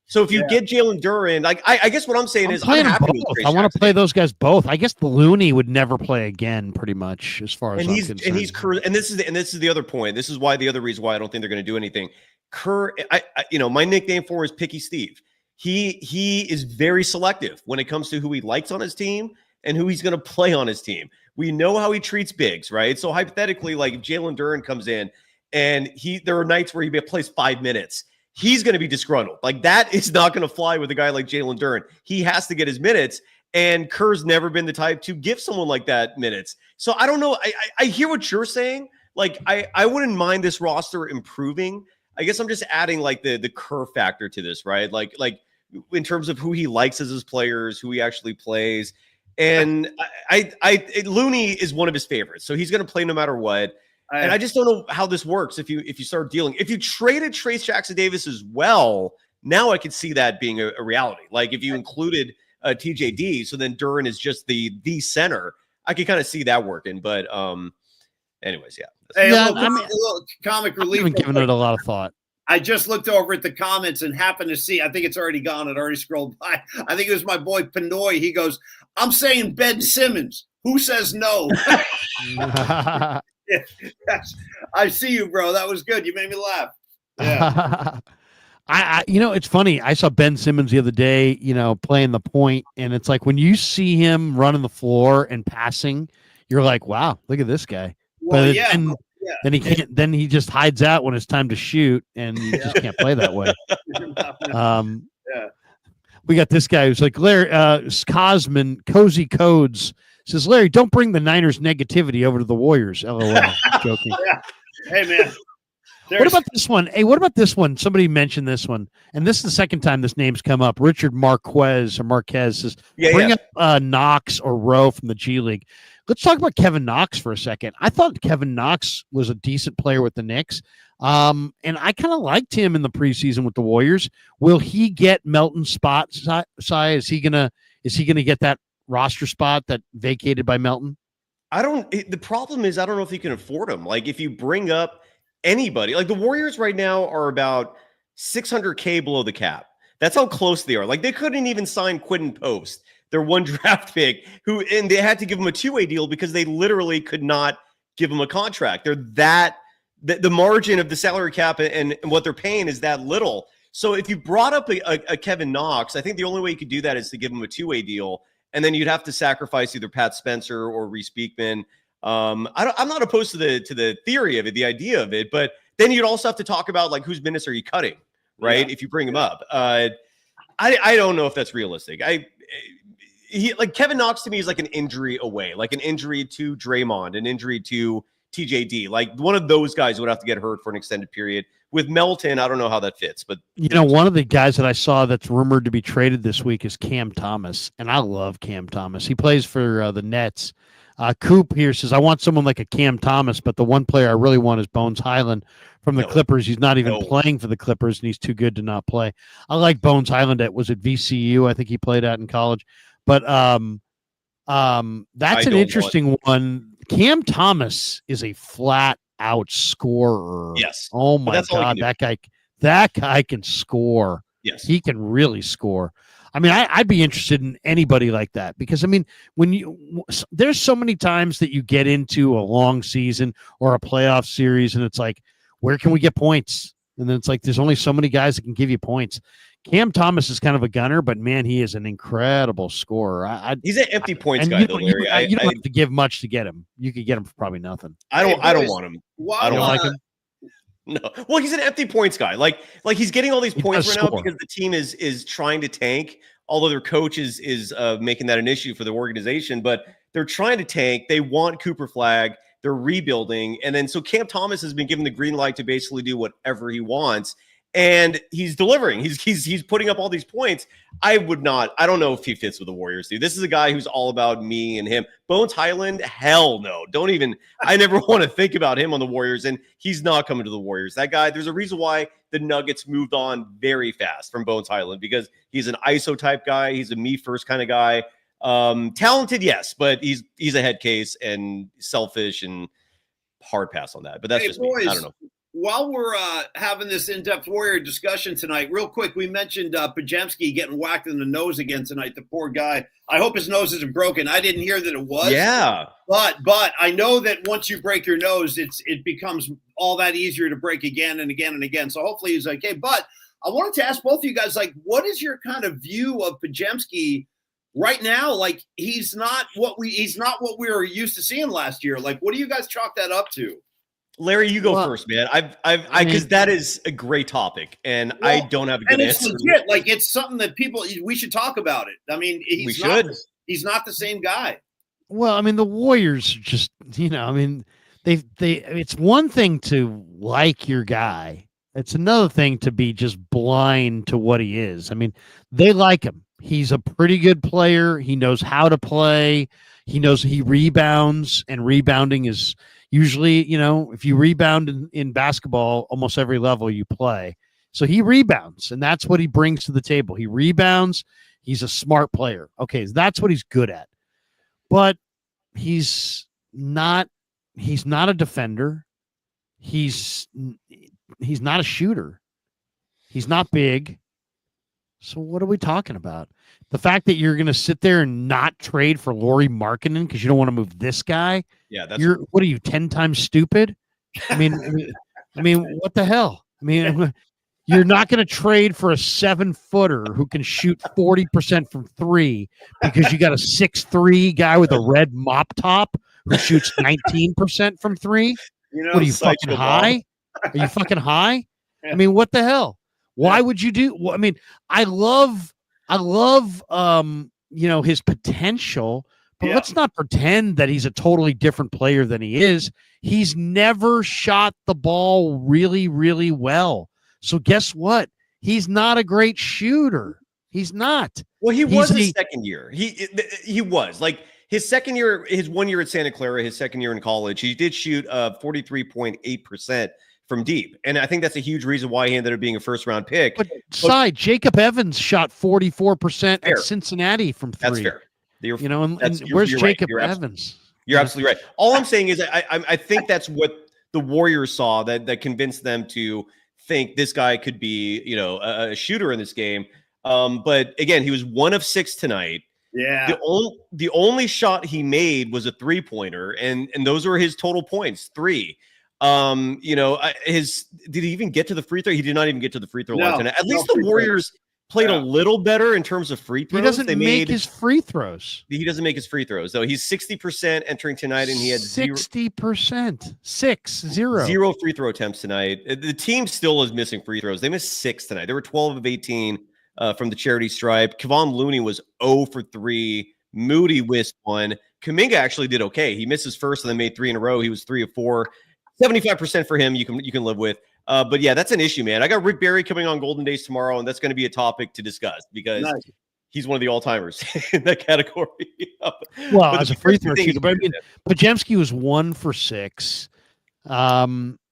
So if you get Jalen Duren, I guess what I'm saying is I'm happy with Trace I want to play those guys both. I guess the Looney would never play again, pretty much, as far as I'm concerned. And this is the other point. This is why the other reason why I don't think they're going to do anything. Kerr, my nickname for him is Picky Steve. He is very selective when it comes to who he likes on his team and who he's going to play on his team. We know how he treats bigs, right? So hypothetically, like if Jalen Duren comes in and there are nights where he plays 5 minutes, he's going to be disgruntled. Like that is not going to fly with a guy like Jalen Duren. He has to get his minutes, and Kerr's never been the type to give someone like that minutes. So I don't know. I hear what you're saying. Like I wouldn't mind this roster improving. I guess I'm just adding like the Kerr factor to this, right? Like in terms of who he likes as his players, who he actually plays. And Looney is one of his favorites, so he's going to play no matter what. And I just don't know how this works if you start dealing. If you traded Trace Jackson Davis as well, now I could see that being a reality. Like if you included TJD, so then Duren is just the center. I could kind of see that working. But anyways, yeah. Hey, a little comic relief. I haven't given it a lot of thought. I just looked over at the comments and happened to see, I think it's already gone. It already scrolled by. I think it was my boy Pinoy. He goes, I'm saying Ben Simmons. Who says no? Yes. I see you, bro. That was good. You made me laugh. Yeah. It's funny. I saw Ben Simmons the other day, playing the point, and it's like when you see him running the floor and passing, you're like, wow, look at this guy. Well, then he can't. Then he just hides out when it's time to shoot, and you just can't play that way. We got this guy who's like Larry Cozy Codes says, Larry, don't bring the Niners negativity over to the Warriors. LOL. Joking. Yeah. Hey man. What about this one? Hey, what about this one? Somebody mentioned this one, and this is the second time this name's come up. Richard Marquez says, bring up Knox or Rowe from the G League. Let's talk about Kevin Knox for a second. I thought Kevin Knox was a decent player with the Knicks, and I kind of liked him in the preseason with the Warriors. Will he get Melton's spot? Is he gonna get that roster spot that vacated by Melton? The problem is I don't know if he can afford him. Like if you bring up anybody, like the Warriors right now are about $600K below the cap. That's how close they are. Like they couldn't even sign Quentin Post, their one draft pick, and they had to give him a 2-way deal because they literally could not give him a contract. The margin of the salary cap and what they're paying is that little. So if you brought up a Kevin Knox, I think the only way you could do that is to give him a 2-way deal. And then you'd have to sacrifice either Pat Spencer or Reese Beekman. I'm not opposed to the theory of it, the idea of it, but then you'd also have to talk about like whose minutes are you cutting, right? Yeah. If you bring him up, I don't know if that's realistic. Like Kevin Knox to me is like an injury away, like an injury to Draymond, an injury to TJD. Like one of those guys would have to get hurt for an extended period. With Melton, I don't know how that fits, but one of the guys that I saw that's rumored to be traded this week is Cam Thomas, and I love Cam Thomas. He plays for the Nets. Coop here says, I want someone like a Cam Thomas, but the one player I really want is Bones Highland from the Clippers. He's not even playing for the Clippers, and he's too good to not play. I like Bones Highland at VCU. I think he played at in college. But that's an interesting one. Cam Thomas is a flat out scorer. Yes. Oh my God, that guy can score. Yes, he can really score. I mean, I'd be interested in anybody like that because, I mean, there's so many times that you get into a long season or a playoff series and it's like, where can we get points? And then it's like, there's only so many guys that can give you points. Cam Thomas is kind of a gunner, but man, he is an incredible scorer. He's an empty points guy, though, Larry. You don't have to give much to get him. You could get him for probably nothing. I don't want him. I don't like him. No, well, he's an empty points guy. Like he's getting all these points right now because the team is trying to tank. Although their coach is making that an issue for the organization, but they're trying to tank. They want Cooper Flag. They're rebuilding, and then so Cam Thomas has been given the green light to basically do whatever he wants, and he's delivering. He's putting up all these points. I don't know if he fits with the Warriors, dude. This is a guy who's all about me and him. Bones Highland, hell no. I never want to think about him on the Warriors, and he's not coming to the Warriors. That guy, there's a reason why the Nuggets moved on very fast from Bones Highland because he's an ISO type guy. He's a me first kind of guy. Talented, yes, but he's a head case and selfish and hard pass on that. But that's just boys, me. I don't know. While we're having this in-depth Warrior discussion tonight, real quick, we mentioned Podziemski getting whacked in the nose again tonight. The poor guy. I hope his nose isn't broken. I didn't hear that it was. Yeah. But I know that once you break your nose, it becomes all that easier to break again and again and again. So hopefully he's okay. But I wanted to ask both of you guys, like, what is your kind of view of Podziemski right now? Like, he's not what we were used to seeing last year. Like, what do you guys chalk that up to? Larry, you go first, man. Because that is a great topic, and I don't have a good answer. It's legit. Like, it's something that we should talk about it. I mean, he's not the same guy. Well, I mean, the Warriors just, I mean, it's one thing to like your guy. It's another thing to be just blind to what he is. I mean, they like him. He's a pretty good player. He knows how to play. He knows he rebounds, and rebounding is usually, if you rebound in basketball, almost every level you play. So he rebounds, and that's what he brings to the table. He rebounds. He's a smart player. Okay, that's what he's good at. But he's not a defender. He's not a shooter. He's not big. So what are we talking about? The fact that you're going to sit there and not trade for Lauri Markkanen because you don't want to move this guy? Yeah, what are you, 10 times stupid? I mean, what the hell? I mean, you're not going to trade for a 7-footer who can shoot 40% from three because you got a 6'3" guy with a red mop top who shoots 19% from three. What are you, fucking high? Are you fucking high? I mean, what the hell? Why would you do? Well, I mean, I love, his potential, but let's not pretend that he's a totally different player than he is. He's never shot the ball really, really well. So guess what? He's not a great shooter. He's not. Well, he was his second year. He was like his second year, his 1 year at Santa Clara, his second year in college. He did shoot 43.8% from deep. And I think that's a huge reason why he ended up being a first-round pick. But Jacob Evans shot 44% at Cincinnati from three. That's fair. Where's Jacob Evans? You're absolutely right. All I'm saying is I think that's what the Warriors saw that convinced them to think this guy could be, a shooter in this game. But again, he was 1 of 6 tonight. Yeah. The only shot he made was a 3-pointer, and those were his total points, 3. Did he even get to the free throw? He did not even get to the free throw line tonight. At least the Warriors played a little better in terms of free throws. He doesn't make his free throws. He doesn't make his free throws, though. He's 60% entering tonight, and he had 60%. 0. 0 free throw attempts tonight. The team still is missing free throws. They missed 6 tonight. They were 12 of 18 from the charity stripe. Kevon Looney was 0 for 3. Moody missed 1. Kuminga actually did okay. He missed his first and then made 3 in a row. He was 3 of 4. 75% for him you can live with. But yeah, that's an issue, man. I got Rick Barry coming on Golden Days tomorrow, and that's going to be a topic to discuss because he's one of the all-timers in that category. Well, But as the a free Podziemski throw thing shooter, is but I weird, mean, man. Podziemski was 1 for 6.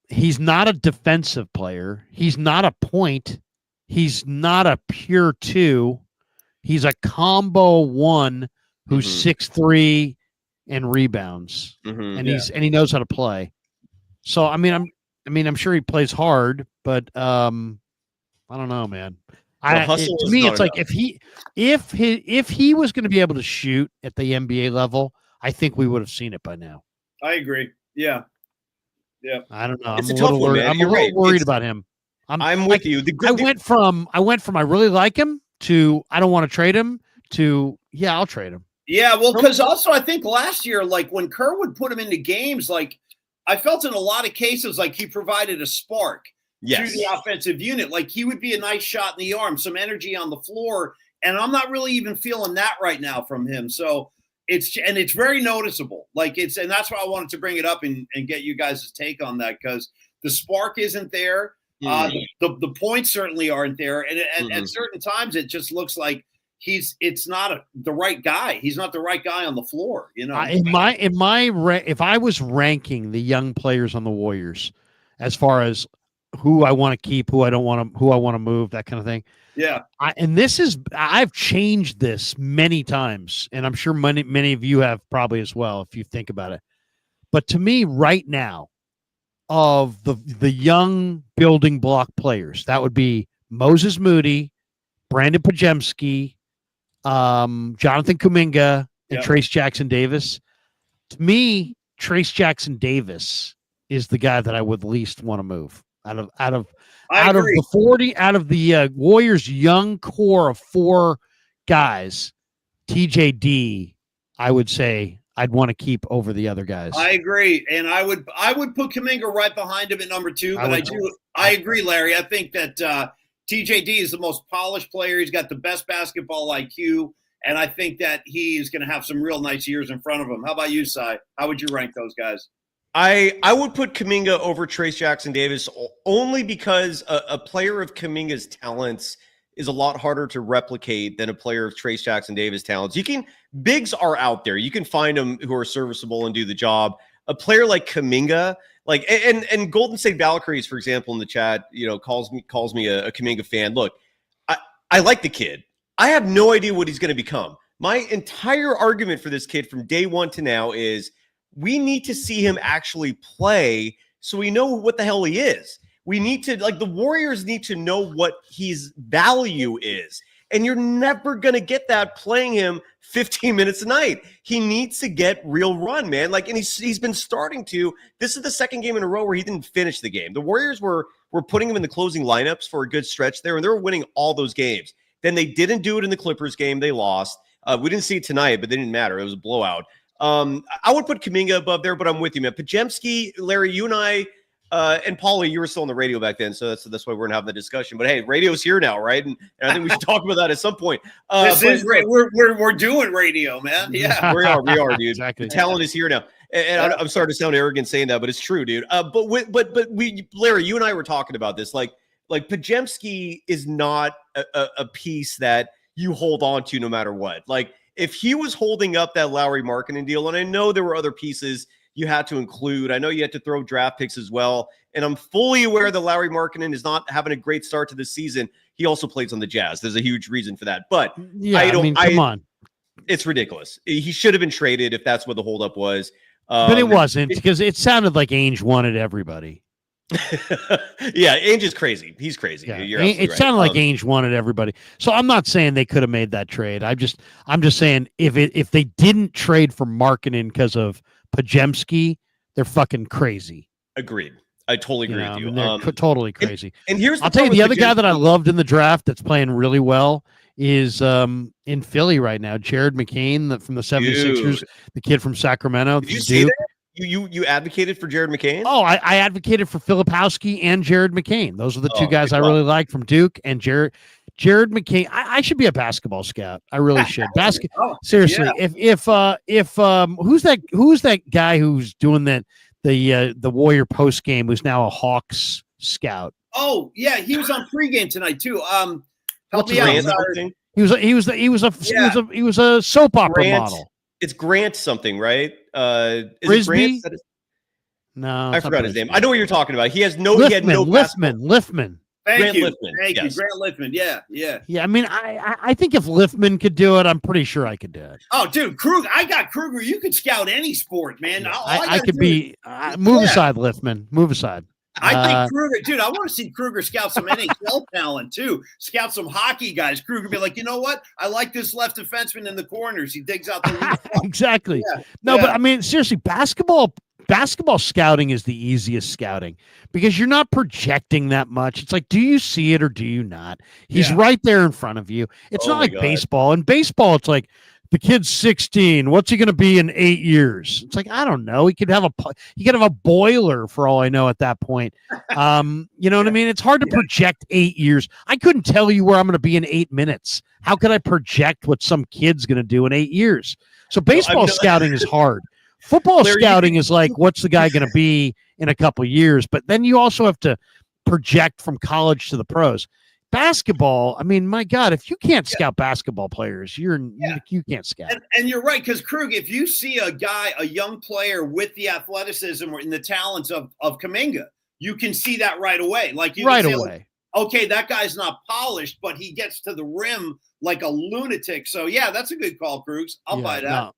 He's not a defensive player. He's not a point. He's not a pure 2. He's a combo 1 who's Mhm. 6'3" and rebounds, Mhm. and he knows how to play. So I mean, I'm sure he plays hard, but I don't know, man. Hustle To is me, not it's like enough. if he was going to be able to shoot at the NBA level, I think we would have seen it by now. I agree. Yeah. I don't know. It's I'm a a little tough one, worried. man. I'm a You're little right. worried It's about him. I'm like, with you. The I good went from I really like him to I don't want to trade him to yeah, I'll trade him. Yeah, well, because also I think last year, like when Kerr would put him into games, like I felt in a lot of cases like he provided a spark to the offensive unit. Like he would be a nice shot in the arm, some energy on the floor, and I'm not really even feeling that right now from him. So it's very noticeable. Like and that's why I wanted to bring it up and get you guys' take on that because the spark isn't there. The points certainly aren't there, and at certain times it just looks like it's not the right guy. He's not the right guy on the floor. You know, if I was ranking the young players on the Warriors, as far as who I want to keep, who I want to move, that kind of thing. Yeah. I've changed this many times, and I'm sure many of you have probably as well, if you think about it. But to me, right now, of the young building block players, that would be Moses Moody, Brandon Podziemski, Jonathan Kuminga, and Trace Jackson Davis. To me, Trace Jackson Davis is the guy that I would least want to move out of the Warriors' young core of 4 guys. TJD, I would say I'd want to keep over the other guys. I agree, and I would put Kuminga right behind him at number 2. But I agree, Larry. I think that TJD is the most polished player. He's got the best basketball IQ, and I think that he's going to have some real nice years in front of him. How about you, Cy? How would you rank those guys? I would put Kuminga over Trace Jackson Davis only because a player of Kuminga's talents is a lot harder to replicate than a player of Trace Jackson Davis' talents. Bigs are out there. You can find them who are serviceable and do the job. A player like Kuminga, and Golden State Valkyries, for example, in the chat, calls me a Kuminga fan. Look, I like the kid. I have no idea what he's going to become. My entire argument for this kid from day one to now is we need to see him actually play so we know what the hell he is. We need to, the Warriors need to know what his value is. And you're never going to get that playing him 15 minutes a night. He needs to get real run, man. And he's been starting to. This is the second game in a row where he didn't finish the game. The Warriors were putting him in the closing lineups for a good stretch there, and they were winning all those games. Then they didn't do it in the Clippers game. They lost. We didn't see it tonight, but it didn't matter. It was a blowout. I would put Kuminga above there, but I'm with you, man. Podziemski, Larry, you and I, and Paulie, you were still on the radio back then, so that's why we're not having the discussion. But hey, radio's here now, right? And I think we should talk about that at some point. We're doing radio, man. Yeah, we are, dude. Exactly. The talent is here now, and I'm sorry to sound arrogant saying that, but it's true, dude. But Larry, you and I were talking about this, like Podziemski is not a piece that you hold on to no matter what. Like if he was holding up that Lowry Markkanen deal, and I know there were other pieces you had to include. I know you had to throw draft picks as well. And I'm fully aware that Lowry Markkanen is not having a great start to this season. He also plays on the Jazz. There's a huge reason for that. But come on. It's ridiculous. He should have been traded if that's what the holdup was. But it wasn't, because it sounded like Ainge wanted everybody. Yeah, Ainge is crazy. He's crazy. Yeah. It sounded like Ainge wanted everybody. So I'm not saying they could have made that trade. I'm just saying if they didn't trade for Markkanen because of Podziemski, they're fucking crazy. Agreed. I totally agree with you. They're totally crazy. And here's I'll tell you, the other guy that I loved in the draft that's playing really well is in Philly right now, Jared McCain from the 76ers, the kid from Sacramento. Did you see that? You advocated for Jared McCain? Oh, I advocated for Filipowski and Jared McCain. Those are the two guys I really like from Duke. And Jared McCain. I should be a basketball scout. I really should. Seriously. Yeah. If who's that guy who's doing the Warrior post game who's now a Hawks scout? Oh yeah, he was on pregame tonight too. Help me out. He was a soap opera model. It's Grant something, right? Is Frisbee? it Grant? No, I forgot his name. I know what you're talking about. He had no Liftman. Thank you. Liftman. Thank you. Yes. Grant Liftman. Yeah. Yeah, I mean, I think if Liftman could do it, I'm pretty sure I could do it. Oh, dude, Kruger. I got Kruger. You could scout any sport, man. Yeah, I could be move aside, Liftman. Move aside. I think Kruger, dude, I want to see Kruger scout some NHL talent too. Scout some hockey guys. Kruger be like, you know what? I like this left defenseman in the corners. He digs out the exactly. Yeah. No, but I mean, seriously, basketball scouting is the easiest scouting because you're not projecting that much. It's like, do you see it or do you not? He's right there in front of you. It's not like baseball. In baseball, it's like, the kid's 16. What's he going to be in 8 years? It's like, I don't know. He could have a boiler for all I know at that point. You know what I mean? It's hard to project 8 years. I couldn't tell you where I'm going to be in 8 minutes. How could I project what some kid's going to do in 8 years? So baseball scouting is hard. Football scouting is like, what's the guy going to be in a couple years? But then you also have to project from college to the pros. Basketball, I mean, my God, if you can't scout basketball players, you can't scout. And you're right, because Krug, if you see a young player with the athleticism or in the talents of Kuminga, you can see that right away. Like you right can say, away. Like, okay, that guy's not polished, but he gets to the rim like a lunatic. So yeah, that's a good call, Krugs. I'll buy that.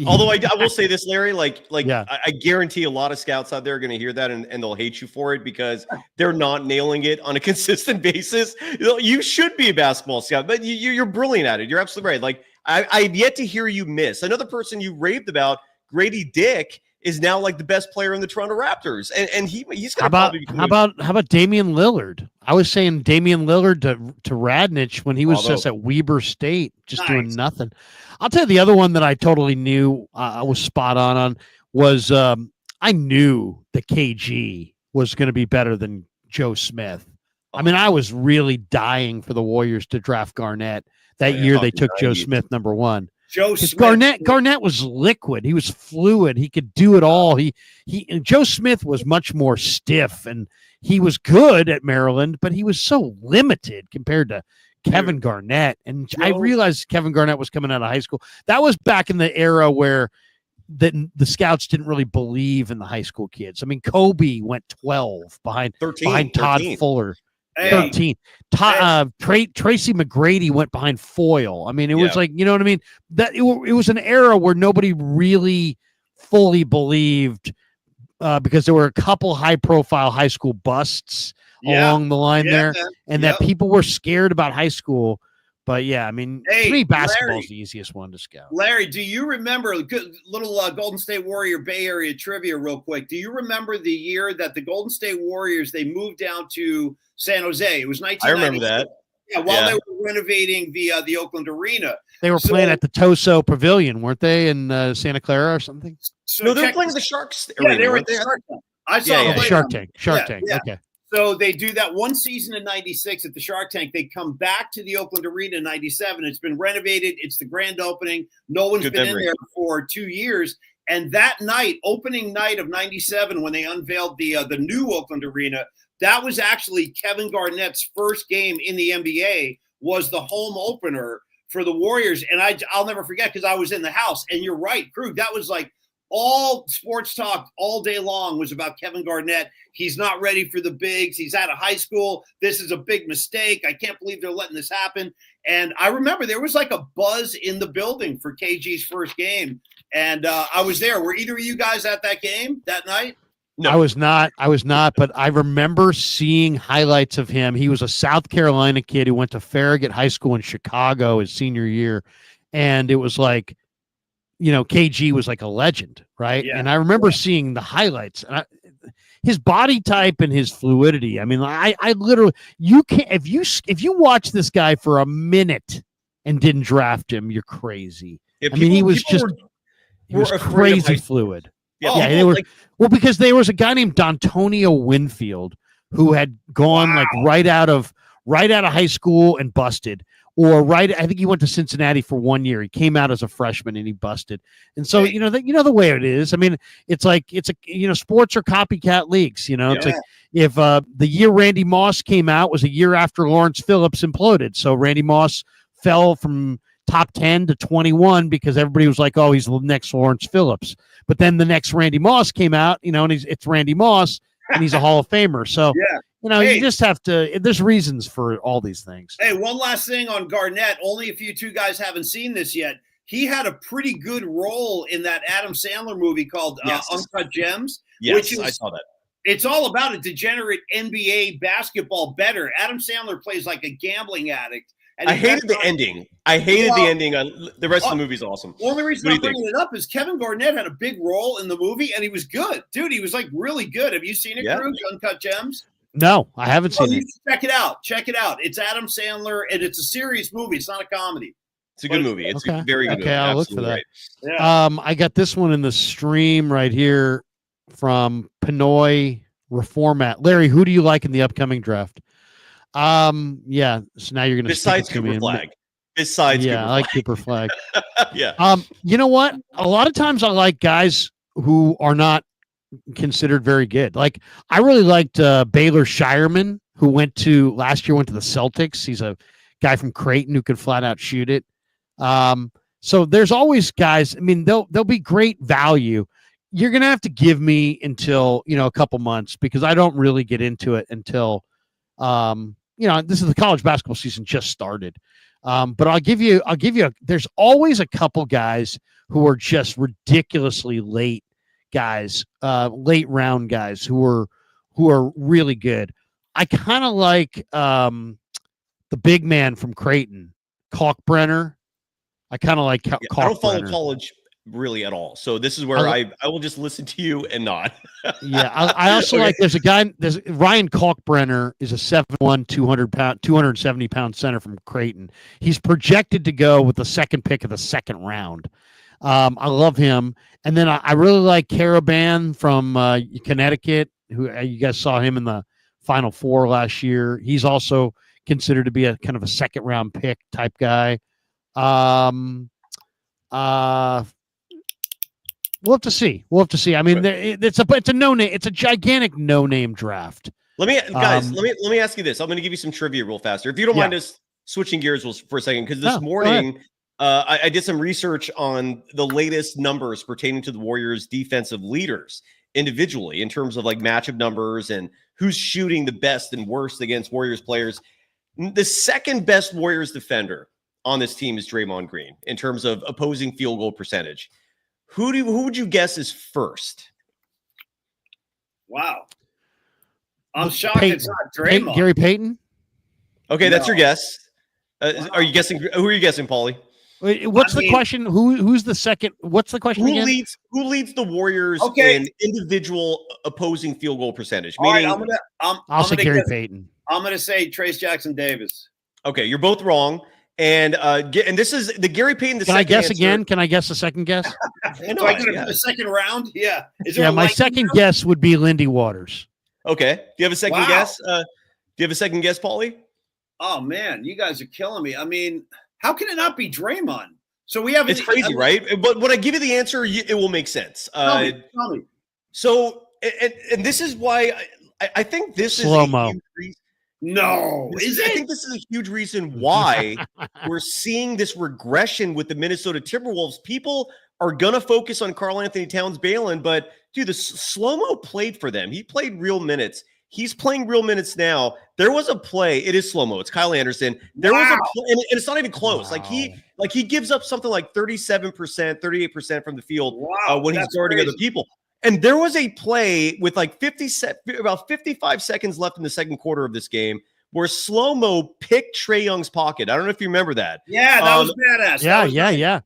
Although I will say this, Larry, I guarantee a lot of scouts out there are going to hear that and they'll hate you for it because they're not nailing it on a consistent basis. You should be a basketball scout, but you're brilliant at it. You're absolutely right. Like I've yet to hear you miss. Another person you raved about, Grady Dick, is now like the best player in the Toronto Raptors, and he's going to probably be. How about Damian Lillard? I was saying Damian Lillard to Radnich when he was just at Weber State, just doing nothing. I'll tell you the other one that I totally knew I was spot on was I knew that KG was going to be better than Joe Smith. I mean, I was really dying for the Warriors to draft Garnett that year. They took Joe Smith number one. Garnett was liquid. He was fluid. He could do it all. And Joe Smith was much more stiff, and he was good at Maryland, but he was so limited compared to Kevin Garnett. And I realized Kevin Garnett was coming out of high school. That was back in the era where the scouts didn't really believe in the high school kids. I mean, Kobe went 12 behind Todd Fuller. 13. Tracy McGrady went behind Foyle. I mean, it was like, you know what I mean? That it was an era where nobody really fully believed because there were a couple high-profile high school busts along the line there, and that people were scared about high school. But I mean, to me, basketball is the easiest one to scout. Larry, do you remember little Golden State Warrior Bay Area trivia real quick? Do you remember the year that the Golden State Warriors, they moved down to San Jose? It was 1996. I remember that. Yeah, while they were renovating the Oakland Arena. They were playing at the Toso Pavilion, weren't they, in Santa Clara or something? So no, they were playing the Sharks. Yeah, they were at the Shark Tank. I saw them play Shark Tank. Shark Tank. Okay. So they do that one season in 96 at the Shark Tank. They come back to the Oakland Arena in 97. It's been renovated. It's the grand opening. No one's been in there for 2 years. And that night, opening night of 97, when they unveiled the new Oakland Arena, that was actually Kevin Garnett's first game in the NBA, was the home opener for the Warriors. And I'll never forget because I was in the house. And you're right, Krug, that was like all sports talk all day long was about Kevin Garnett. He's not ready for the bigs. He's out of high school. This is a big mistake. I can't believe they're letting this happen. And I remember there was like a buzz in the building for KG's first game. And I was there. Were either of you guys at that game that night? No, I was not, but I remember seeing highlights of him. He was a South Carolina kid who went to Farragut High School in Chicago his senior year. And it was like, you know, KG was like a legend, right? Yeah. And I remember seeing the highlights. And his body type and his fluidity. I mean, I literally, you can't, if you watch this guy for a minute and didn't draft him, you're crazy. Yeah, I mean, he was crazy fluid. Yeah, they were because there was a guy named D'Antonio Winfield who had gone like right out of high school and busted, or I think he went to Cincinnati for 1 year. He came out as a freshman and he busted. And so, you know the way it is. I mean, it's like sports are copycat leagues, it's like, if the year Randy Moss came out was a year after Lawrence Phillips imploded. So Randy Moss fell from top 10 to 21 because everybody was like, oh, he's the next Lawrence Phillips. But then the next Randy Moss came out, and it's Randy Moss, and he's a Hall of Famer. So, you just have to, there's reasons for all these things. Hey, one last thing on Garnett. Only if you two guys haven't seen this yet. He had a pretty good role in that Adam Sandler movie called Uncut Gems. Yes, I saw that. It's all about a degenerate NBA basketball bettor. Adam Sandler plays like a gambling addict. And I hated the ending. The ending. The rest of the movie's awesome. The only reason I'm bringing it up is Kevin Garnett had a big role in the movie, and he was good. Dude, he was like really good. Have you seen it, Cruz, Uncut Gems? No, I haven't seen it. Check it out. Check it out. It's Adam Sandler, and it's a serious movie. It's not a comedy. It's a good movie. It's a very good movie. I'll look for that. Right. Yeah. I got this one in the stream right here from Pinoy Reformat. Larry, who do you like in the upcoming draft? So now you're gonna besides Cooper Flag. I like Cooper Flag. Yeah. You know what? A lot of times I like guys who are not considered very good. Like I really liked Baylor Shireman, who last year went to the Celtics. He's a guy from Creighton who could flat out shoot it. So there's always guys. I mean, they'll be great value. You're gonna have to give me until a couple months because I don't really get into it until this is the college basketball season just started. But I'll give you. There's always a couple guys who are just ridiculously late guys, late round guys who are really good. I kind of like the big man from Creighton, Kalkbrenner. I kind of like Kalkbrenner. I don't follow college really at all, so this is where I will just listen to you and not. I also like. There's Ryan Kalkbrenner is a 7'1", 270-pound center from Creighton. He's projected to go with the second pick of the second round. I love him, and then I really like Caravan from Connecticut. Who you guys saw him in the Final Four last year. He's also considered to be a kind of a second round pick type guy. We'll have to see. I mean, it's a no name. It's a gigantic no name draft. Let me ask you this. I'm going to give you some trivia real faster. If you don't mind us switching gears for a second, because this morning I did some research on the latest numbers pertaining to the Warriors' defensive leaders individually in terms of like matchup numbers and who's shooting the best and worst against Warriors players. The second best Warriors defender on this team is Draymond Green in terms of opposing field goal percentage. Who would you guess is first? Wow. I'm shocked it's not Draymond. Gary Payton? Okay, that's your guess. Are you guessing? Who are you guessing, Paulie? What's the question? Who's the second? What's the question again? Who leads the Warriors in individual opposing field goal percentage? Meaning, I'll say Gary Payton. I'm going to say Trace Jackson Davis. Okay, you're both wrong. And this is the Gary Payton. Can I guess again? Can I guess the second guess? So I get the second round? Yeah. My second guess would be Lindy Waters. Okay. Do you have a second guess? Do you have a second guess, Paulie? Oh man, you guys are killing me. I mean, how can it not be Draymond? So we have. It's crazy, right? But when I give you the answer, it will make sense. Tell me. So, and this is why I think this slow-mo. I think this is a huge reason why we're seeing this regression with the Minnesota Timberwolves. People are going to focus on Karl Anthony Towns Balin, but dude, the slow-mo played for them. He played real minutes. He's playing real minutes now. There was a play. It is slow-mo. It's Kyle Anderson. There was a play, and it's not even close. Wow. He gives up something like 37%, 38% from the field when he's guarding other people. And there was a play with like about 55 seconds left in the second quarter of this game where slow-mo picked Trae Young's pocket. I don't know if you remember that. Yeah, that was badass. Yeah.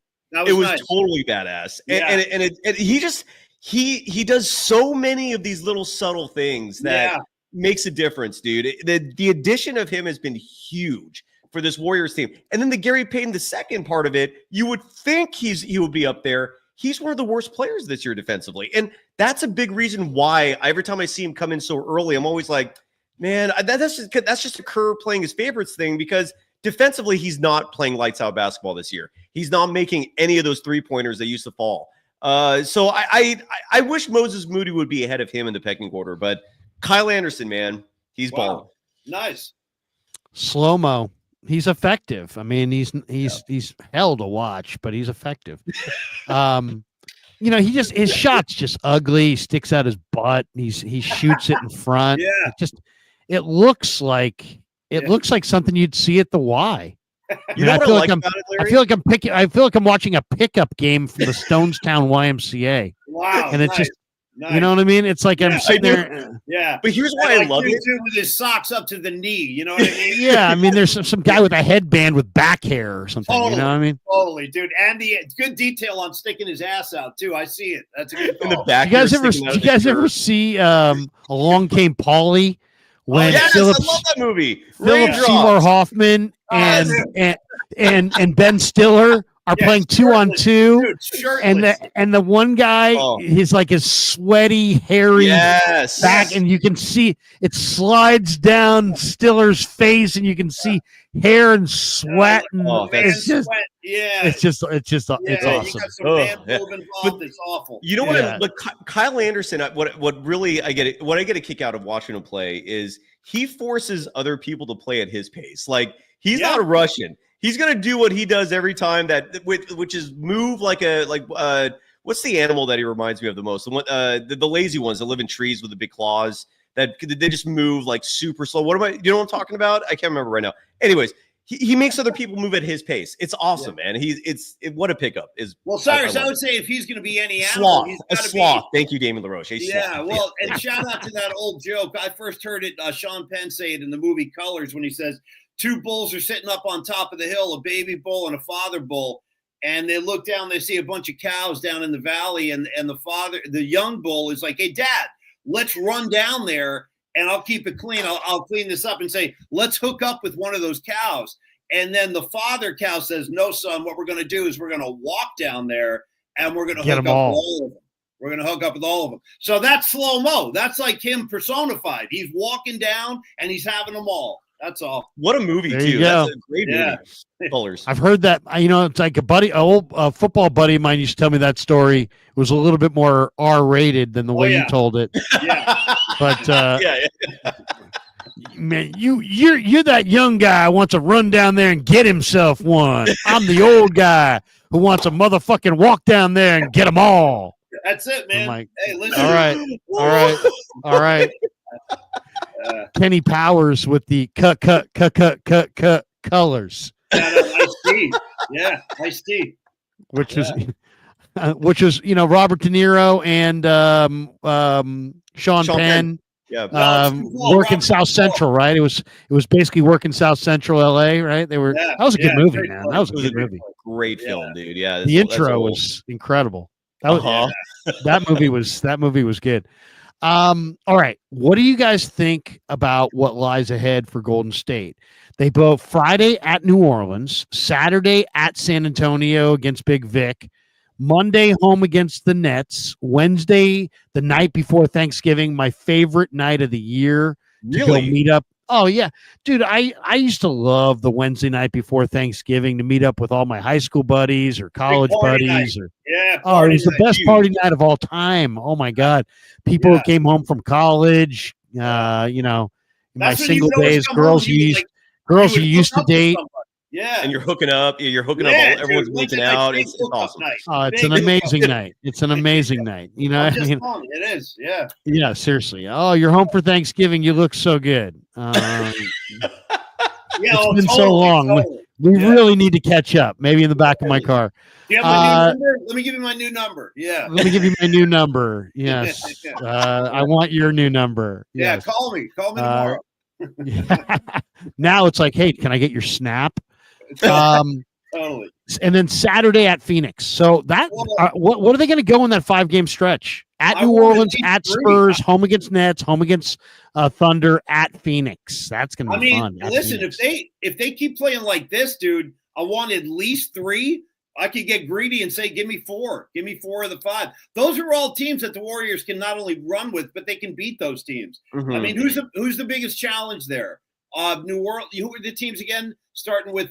It was totally badass. And he does so many of these little subtle things that makes a difference, dude. The addition of him has been huge for this Warriors team. And then the Gary Payton, the second part of it, you would think he would be up there. He's one of the worst players this year defensively. And that's a big reason why every time I see him come in so early, I'm always like, man, that's just a Kerr playing his favorites thing, because defensively, he's not playing lights out basketball this year. He's not making any of those 3-pointers that used to fall. So I wish Moses Moody would be ahead of him in the pecking order, but Kyle Anderson, man, he's balling. Nice. Slow-mo. He's effective. I mean, he's hell to watch, but he's effective. You know, his shot's just ugly. He sticks out his butt. He shoots it in front. Yeah. It looks like something you'd see at the Y. You know what I like about it, I Larry? I feel like I'm watching a pickup game from the Stonestown YMCA. Wow. And it's nice. just, Nice. you know what I mean? It's like I'm sitting there. Yeah. But here's why I love it. With his socks up to the knee. You know what I mean? Yeah, I mean, there's some guy with a headband with back hair or something. Totally. You know what I mean? Totally, dude. And the good detail on sticking his ass out too. I see it. That's a good call. In the back. Do you guys ever see Along Came Polly? When yes, I love that movie. Philip Seymour Hoffman and Ben Stiller are playing 2-on-2, and the one guy he's like his sweaty, hairy back, and you can see it slides down Stiller's face, and you can see hair and sweat, and it's awesome. It's awful. You know what? Kyle Anderson. What really I get a kick out of watching him play is he forces other people to play at his pace. Like he's not Russian. He's gonna do what he does every time which is move like what's the animal that he reminds me of the most? The one, the lazy ones that live in trees with the big claws that they just move like super slow. You know what I'm talking about? I can't remember right now. Anyways, he makes other people move at his pace. It's awesome, man. What a pickup is. Well, Cyrus, I would say if he's going to be any animal, he's got to be. Thank you, Damon LaRoche. Well, and shout out to that old joke. I first heard it. Sean Penn say it in the movie Colors when he says, 2 bulls are sitting up on top of the hill, a baby bull and a father bull. And they look down, they see a bunch of cows down in the valley. And the young bull is like, hey, Dad, let's run down there and I'll keep it clean. I'll clean this up and say, let's hook up with one of those cows. And then the father cow says, no, son, what we're going to do is we're going to walk down there and we're going to hook up with all of them. We're going to hook up with all of them. So that's slow-mo. That's like him personified. He's walking down and he's having them all. That's all. What a movie, there too. That's a great movie. Colors. I've heard that. It's like an old football buddy of mine used to tell me that story. It was a little bit more R-rated than the way you told it. But man, you're that young guy who wants to run down there and get himself one. I'm the old guy who wants a motherfucking walk down there and get them all. That's it, man. Like, hey, listen. All right. Kenny Powers with the cut colors. Nice tea. Yeah, nice tea. Which was Robert De Niro and Sean Penn. Working South Central, right? It was basically working South Central LA, right? That was a good movie, man. That was a good movie. Great film, dude. Yeah. The intro was incredible. That movie was good. All right. What do you guys think about what lies ahead for Golden State? They both Friday at New Orleans, Saturday at San Antonio against Big Vic, Monday home against the Nets, Wednesday, the night before Thanksgiving, my favorite night of the year to go meet up. Oh, yeah. Dude, I used to love the Wednesday night before Thanksgiving to meet up with all my high school buddies or college buddies. It was the best party night of all time. Oh, my God. People who came home from college, in my single days, girls who used to date. Yeah, and you're hooking up. Everyone's making out. It's awesome. Oh, it's an amazing night. It's an amazing night. You know, it is. Yeah. Yeah, seriously. Oh, you're home for Thanksgiving. You look so good. It's been so long. Totally. We really need to catch up. Maybe in the back of my car. Yeah, my new number? Let me give you my new number. Yeah. Let me give you my new number. Yes. I want your new number. Yes. Yeah. Call me tomorrow. Now it's like, hey, can I get your Snap? Totally. And then Saturday at Phoenix. So what are they going to go in that 5-game stretch? At New Orleans, at Spurs, home against Nets, home against Thunder, at Phoenix. That's going to be fun. Listen, if they keep playing like this, dude, I want at least 3. I could get greedy and say, give me 4. Give me 4 of the 5. Those are all teams that the Warriors can not only run with, but they can beat those teams. Mm-hmm. I mean, who's the biggest challenge there? New Orleans. Who are the teams again? Starting with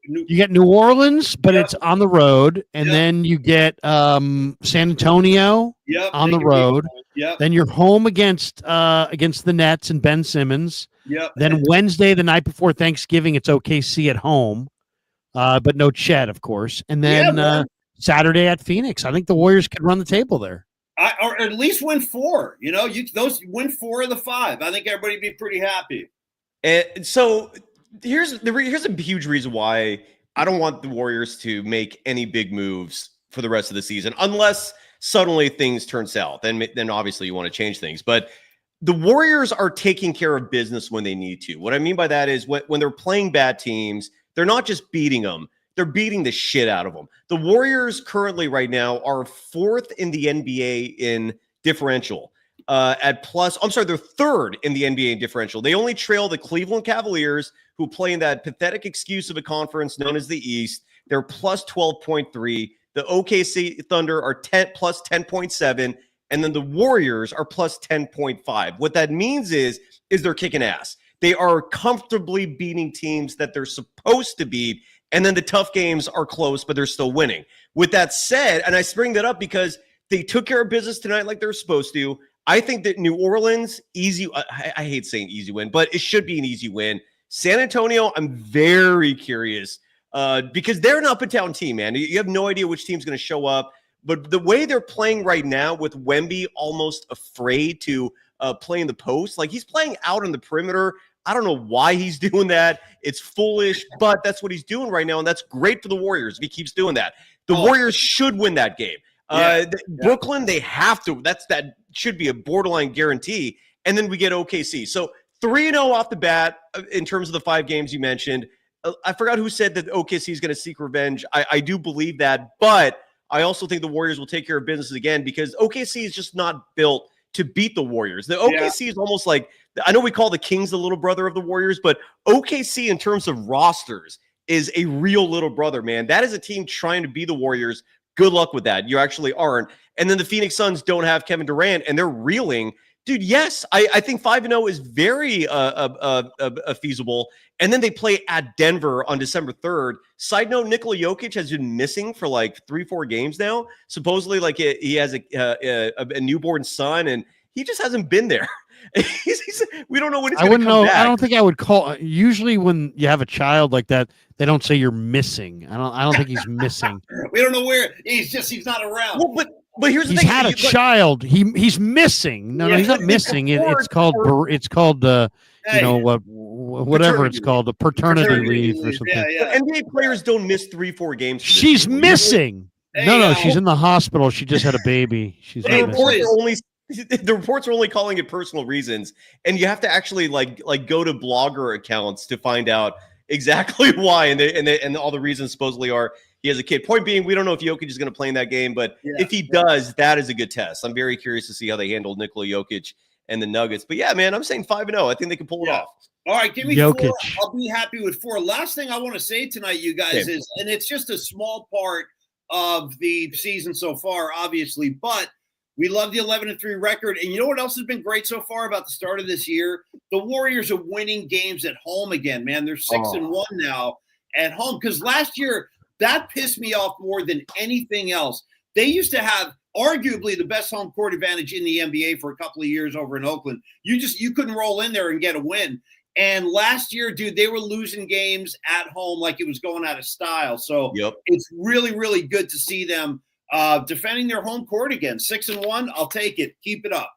you get New Orleans, but it's on the road, and then you get San Antonio on the road. Yep. Then you're home against the Nets and Ben Simmons. Yep. Then Wednesday, the night before Thanksgiving, it's OKC at home, but no Chet, of course. And then Saturday at Phoenix. I think the Warriors could run the table there. Or at least win 4. You know, those win 4 of the 5. I think everybody'd be pretty happy. And so here's a huge reason why I don't want the Warriors to make any big moves for the rest of the season, unless suddenly things turn south. Then obviously you want to change things. But the Warriors are taking care of business when they need to. What I mean by that is when they're playing bad teams, they're not just beating them. They're beating the shit out of them. The Warriors currently right now are 4th in the NBA in differential. They're 3rd in the NBA in differential. They only trail the Cleveland Cavaliers, who play in that pathetic excuse of a conference known as the East. They're plus 12.3. The OKC Thunder are plus 10.7. And then the Warriors are plus 10.5. What that means is they're kicking ass. They are comfortably beating teams that they're supposed to beat. And then the tough games are close, but they're still winning. With that said, and I bring that up because they took care of business tonight like they're supposed to. I think that New Orleans, easy. I hate saying easy win, but it should be an easy win. San Antonio, I'm very curious because they're an up-and-down team, man. You have no idea which team's going to show up. But the way they're playing right now with Wemby almost afraid to play in the post, like he's playing out on the perimeter. I don't know why he's doing that. It's foolish, but that's what he's doing right now, and that's great for the Warriors if he keeps doing that. The Warriors should win that game. Brooklyn, they have to. That should be a borderline guarantee. And then we get OKC. So 3-0 off the bat in terms of the 5 games you mentioned. I forgot who said that OKC is going to seek revenge. I do believe that, but I also think the Warriors will take care of business again because OKC is just not built to beat the Warriors. The OKC is almost like, I know we call the Kings the little brother of the Warriors, but OKC in terms of rosters is a real little brother, man. That is a team trying to be the Warriors. Good luck with that. You actually aren't. And then the Phoenix Suns don't have Kevin Durant, and they're reeling. Dude, yes, I think 5-0 is very feasible. And then they play at Denver on December 3rd. Side note, Nikola Jokic has been missing for like 3-4 games now. Supposedly, like he has a newborn son, and he just hasn't been there. We don't know when he's going to come back. I don't think I would call. Usually, when you have a child like that, they don't say you're missing. I don't think he's missing. We don't know where he's not around. Well, but here's the thing. He's had a child. He's missing. No, he's not missing. It's called whatever it's called, the paternity leave or something. But NBA players don't miss 3-4 games. She's missing. No, she's in the hospital. She just had a baby. The reports are only calling it personal reasons, and you have to actually like go to blogger accounts to find out exactly why, and all the reasons supposedly are he has a kid. Point being, we don't know if Jokic is going to play in that game, but if he does, that is a good test. I'm very curious to see how they handle Nikola Jokic and the Nuggets. But yeah, man, I'm saying 5-0. I think they can pull it off. All right, give me Jokic. 4. I'll be happy with 4. Last thing I want to say tonight, you guys, is, and it's just a small part of the season so far, obviously, but we love the 11-3 record. And you know what else has been great so far about the start of this year? The Warriors are winning games at home again, man. They're 6-1 now at home. Because last year, that pissed me off more than anything else. They used to have arguably the best home court advantage in the NBA for a couple of years over in Oakland. You couldn't roll in there and get a win. And last year, dude, they were losing games at home like it was going out of style. So It's really, really good to see them defending their home court again. 6-1, I'll take it. Keep it up.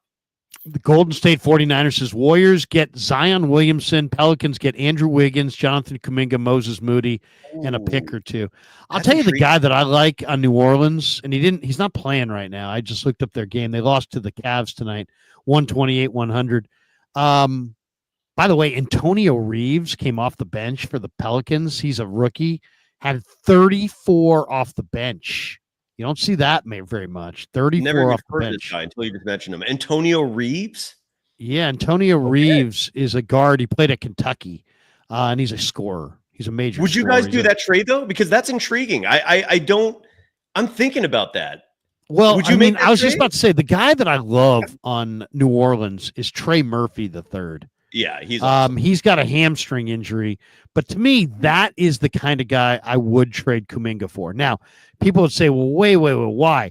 The Golden State 49ers says Warriors get Zion Williamson, Pelicans get Andrew Wiggins, Jonathan Kuminga, Moses Moody, and a pick or two. I'll tell you the guy that I like on New Orleans, and he's not playing right now. I just looked up their game. They lost to the Cavs tonight, 128-100. By the way, Antonio Reeves came off the bench for the Pelicans. He's a rookie, had 34 off the bench. You don't see that very much. 34 Never off the heard bench. This guy until you just mentioned him. Antonio Reeves? Yeah, Antonio Reeves is a guard. He played at Kentucky, and he's a scorer. He's a major Would you scorer. guys do that trade, though? Because that's intriguing. I'm thinking about that. Well, Would you make that I was trade? just about to say, the guy that I love on New Orleans is Trey Murphy III. Yeah, he's awesome. He's got a hamstring injury, but to me, that is the kind of guy I would trade Kuminga for. Now, people would say, well, wait, why?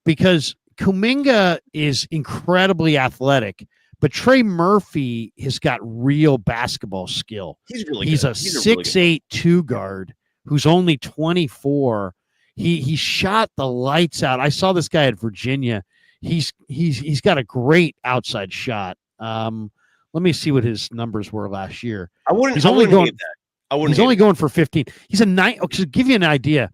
Because Kuminga is incredibly athletic, but Trey Murphy has got real basketball skill. He's really He's good. a 6'8" two guard who's only 24. He shot the lights out. I saw this guy at Virginia. He's got a great outside shot. Let me see what his numbers were last year. He's only going for 15. He's a 9. To give you an idea,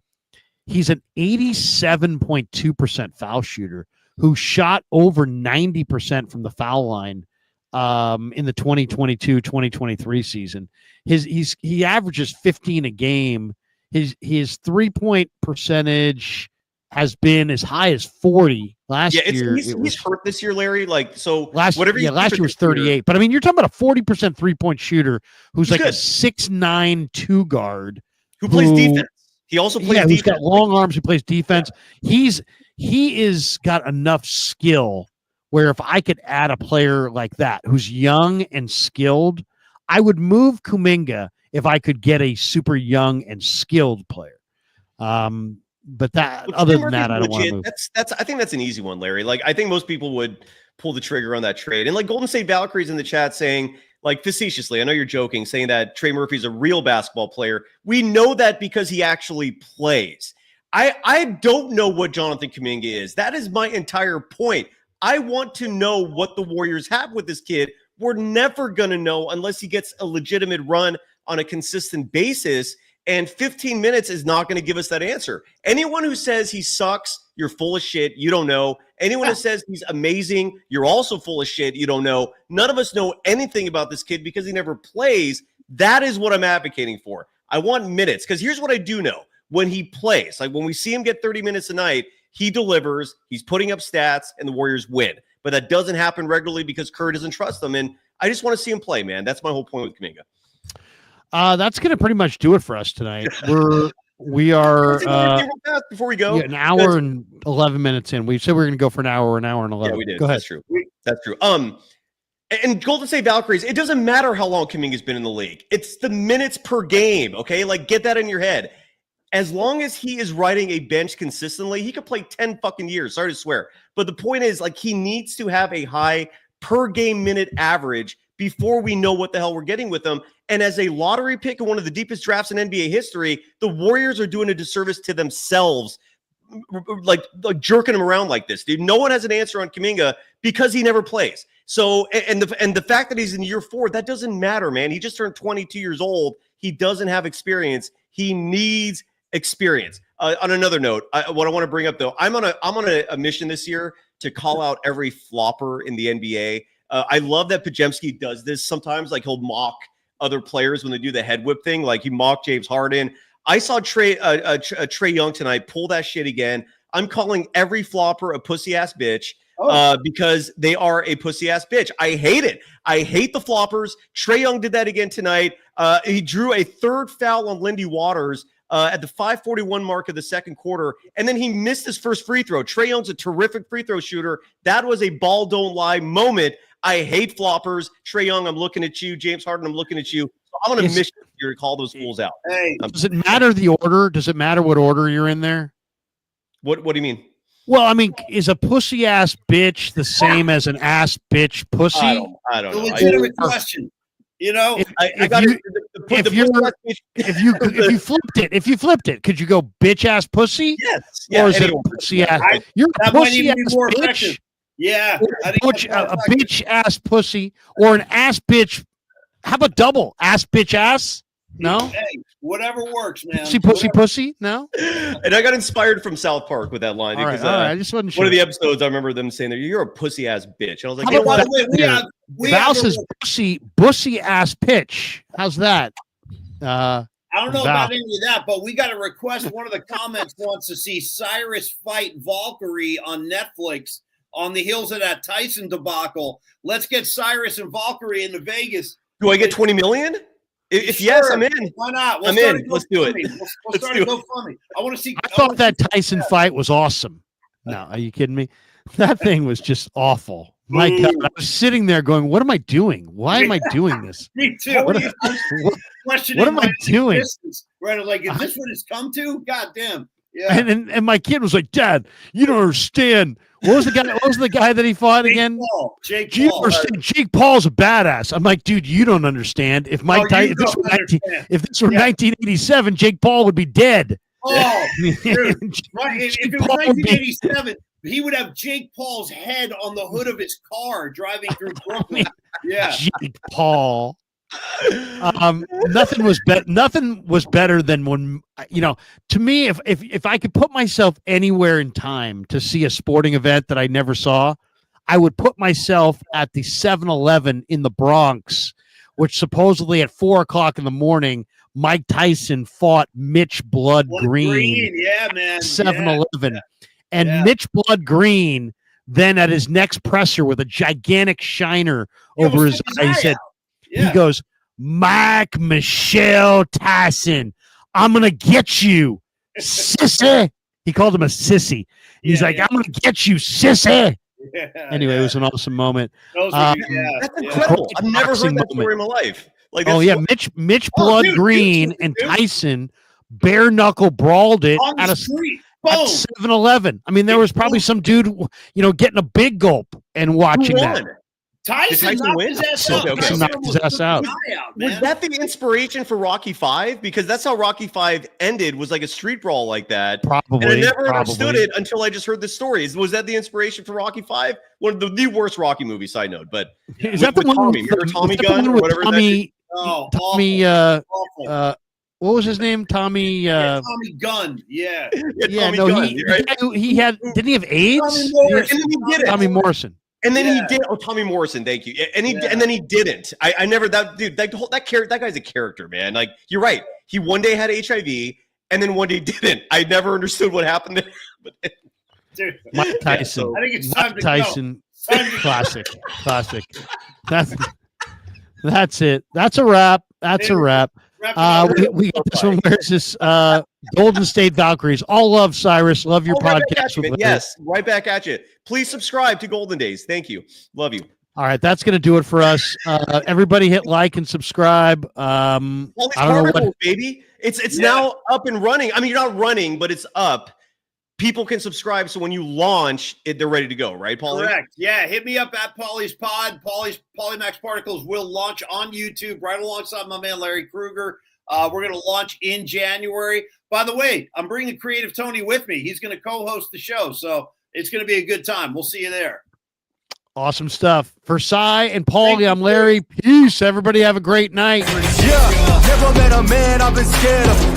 he's an 87.2% foul shooter who shot over 90% from the foul line in the 2022-2023 season. He averages 15 a game. His 3-point percentage has been as high as 40 last year. He's hurt this year, Larry. Like, so last year was 38. But I mean, you're talking about a 40% 3-point shooter who's like good. A 6'9" two guard who plays defense. He also plays defense. Who's got long arms, who plays defense. Yeah. He is got enough skill where if I could add a player like that who's young and skilled, I would move Kuminga if I could get a super young and skilled player. But other than that, I don't want to move. I think that's an easy one, Larry. Like, I think most people would pull the trigger on that trade. And like Golden State Valkyries in the chat saying, like, facetiously, I know you're joking, saying that Trey Murphy's a real basketball player. We know that because he actually plays. I don't know what Jonathan Kuminga is. That is my entire point. I want to know what the Warriors have with this kid. We're never going to know unless he gets a legitimate run on a consistent basis. And 15 minutes is not going to give us that answer. Anyone who says he sucks, you're full of shit. You don't know. Anyone who says he's amazing, you're also full of shit. You don't know. None of us know anything about this kid because he never plays. That is what I'm advocating for. I want minutes because here's what I do know. When he plays, like when we see him get 30 minutes a night, he delivers. He's putting up stats and the Warriors win. But that doesn't happen regularly because Kerr doesn't trust them. And I just want to see him play, man. That's my whole point with Kuminga. That's going to pretty much do it for us tonight. We are before we go. An hour and 11 minutes in. We said we were going to go for an hour and 11. Yeah, we did. Go ahead. That's true. And Golden State Valkyries, it doesn't matter how long Kuminga's been in the league. It's the minutes per game. Okay, like get that in your head. As long as he is riding a bench consistently, he could play 10 fucking years. Sorry to swear, but the point is, like, he needs to have a high per game minute average before we know what the hell we're getting with him. And as a lottery pick in one of the deepest drafts in NBA history, the Warriors are doing a disservice to themselves, like jerking him around like this, dude. No one has an answer on Kuminga because he never plays. So, and the fact that he's in year 4, that doesn't matter, man. He just turned 22 years old. He doesn't have experience. He needs experience. On another note, what I want to bring up though, I'm on a mission this year to call out every flopper in the NBA. I love that Podziemski does this sometimes. Like, he'll mock other players when they do the head whip thing. Like, he mocked James Harden. I saw Trey Young tonight pull that shit again. I'm calling every flopper a pussy ass bitch because they are a pussy ass bitch. I hate it. I hate the floppers. Trey Young did that again tonight. He drew a third foul on Lindy Waters at the 5:41 mark of the second quarter, and then he missed his first free throw. Trey Young's a terrific free throw shooter. That was a ball don't lie moment. I hate floppers. Trey Young, I'm looking at you. James Harden, I'm looking at you. So I'm on a mission here to call those fools out. Hey, does it matter the order? Does it matter what order you're in there? What do you mean? Well, I mean, is a pussy ass bitch the same as an ass bitch pussy? I don't know. It's a legitimate question. You know, if you flipped it, could you go bitch ass pussy? Yes. Or is it a pussy ass? You're a pussy ass bitch. Effective. Yeah, a bitch ass pussy or an ass bitch. How about double ass bitch ass? No, hey, whatever works, man. Pussy. No. And I got inspired from South Park with that line because I just wasn't sure. One of the episodes I remember them saying that you're a pussy ass bitch. And I was like, by the way, Val says bussy ass pitch. How's that? I don't know about any of that, but we got a request. One of the comments wants to see Cyrus fight Valkyrie on Netflix on the heels of that Tyson debacle. Let's get Cyrus and Valkyrie into Vegas. Do I get 20 million? If yes, I'm in. Why not? I'm in. Let's do it. We'll start a GoFundMe. I want to see. I thought that Tyson fight was awesome. No, are you kidding me? That thing was just awful. My God, I was sitting there going, "What am I doing? Why am I doing this?" Me too. What am I doing? Right? Like, is this what it's come to? God damn. Yeah. And my kid was like, Dad, you don't understand. What was the guy that he fought again? Jake You Paul. understand? Jake Paul's a badass. I'm like, dude, you don't understand. If if this were 1987, Jake Paul would be dead. Oh, dude. Right. If it was Paul would be- 1987, he would have Jake Paul's head on the hood of his car driving through Brooklyn. Yeah. Jake Paul. Nothing was better than when, to me, if I could put myself anywhere in time to see a sporting event that I never saw, I would put myself at the 7-Eleven in the Bronx, which supposedly at 4:00 in the morning, Mike Tyson fought Mitch Blood Green. Yeah, man. 7-Eleven. And Mitch Blood Green then at his next presser with a gigantic shiner over his eye, he said, he goes, Mike Michelle Tyson, I'm going to get you, sissy. He called him a sissy. He's like, I'm going to get you, sissy. Anyway, it was an awesome moment. That's incredible. I've never heard that story in my life. Like, Mitch Blood Green and Tyson bare knuckle brawled it at a 7-Eleven. I mean, there was probably some dude, getting a big gulp and watching that. Tyson knocked his ass out. Knocked his ass out. Was that the inspiration for Rocky V? Because that's how Rocky V ended, was like a street brawl like that. Probably. And I never understood it until I just heard the story. Was that the inspiration for Rocky V? One of the worst Rocky movies, side note. But is that the one with Tommy Gunn or whatever? Tommy, what was his name? Tommy. Tommy Gunn. Yeah. Didn't he have AIDS? Tommy Morrison. And then he did. Oh, Tommy Morrison, thank you. And then he didn't. I never that guy's a character, man. Like, you're right. He one day had HIV, and then one day didn't. I never understood what happened there. Dude, Mike Tyson. I think it's time to Tyson. Classic. That's it. That's a wrap. We got this one. Where's this? Golden State Valkyries. All love, Cyrus. Love your podcast. Yes, right back at you. Please subscribe to Golden Days. Thank you. Love you. All right, that's going to do it for us. Everybody hit like and subscribe. All these particles, baby. It's now up and running. I mean, you're not running, but it's up. People can subscribe, so when you launch it, they're ready to go, right, Paulie? Correct. Yeah, hit me up at Paulie's Pod. Polymax Particles will launch on YouTube right alongside my man Larry Kruger. We're going to launch in January. By the way, I'm bringing Creative Tony with me. He's going to co-host the show, so it's going to be a good time. We'll see you there. Awesome stuff. For Cy and Paulie, I'm Larry. Peace. Everybody have a great night. Yeah, never met a man I've been scared of.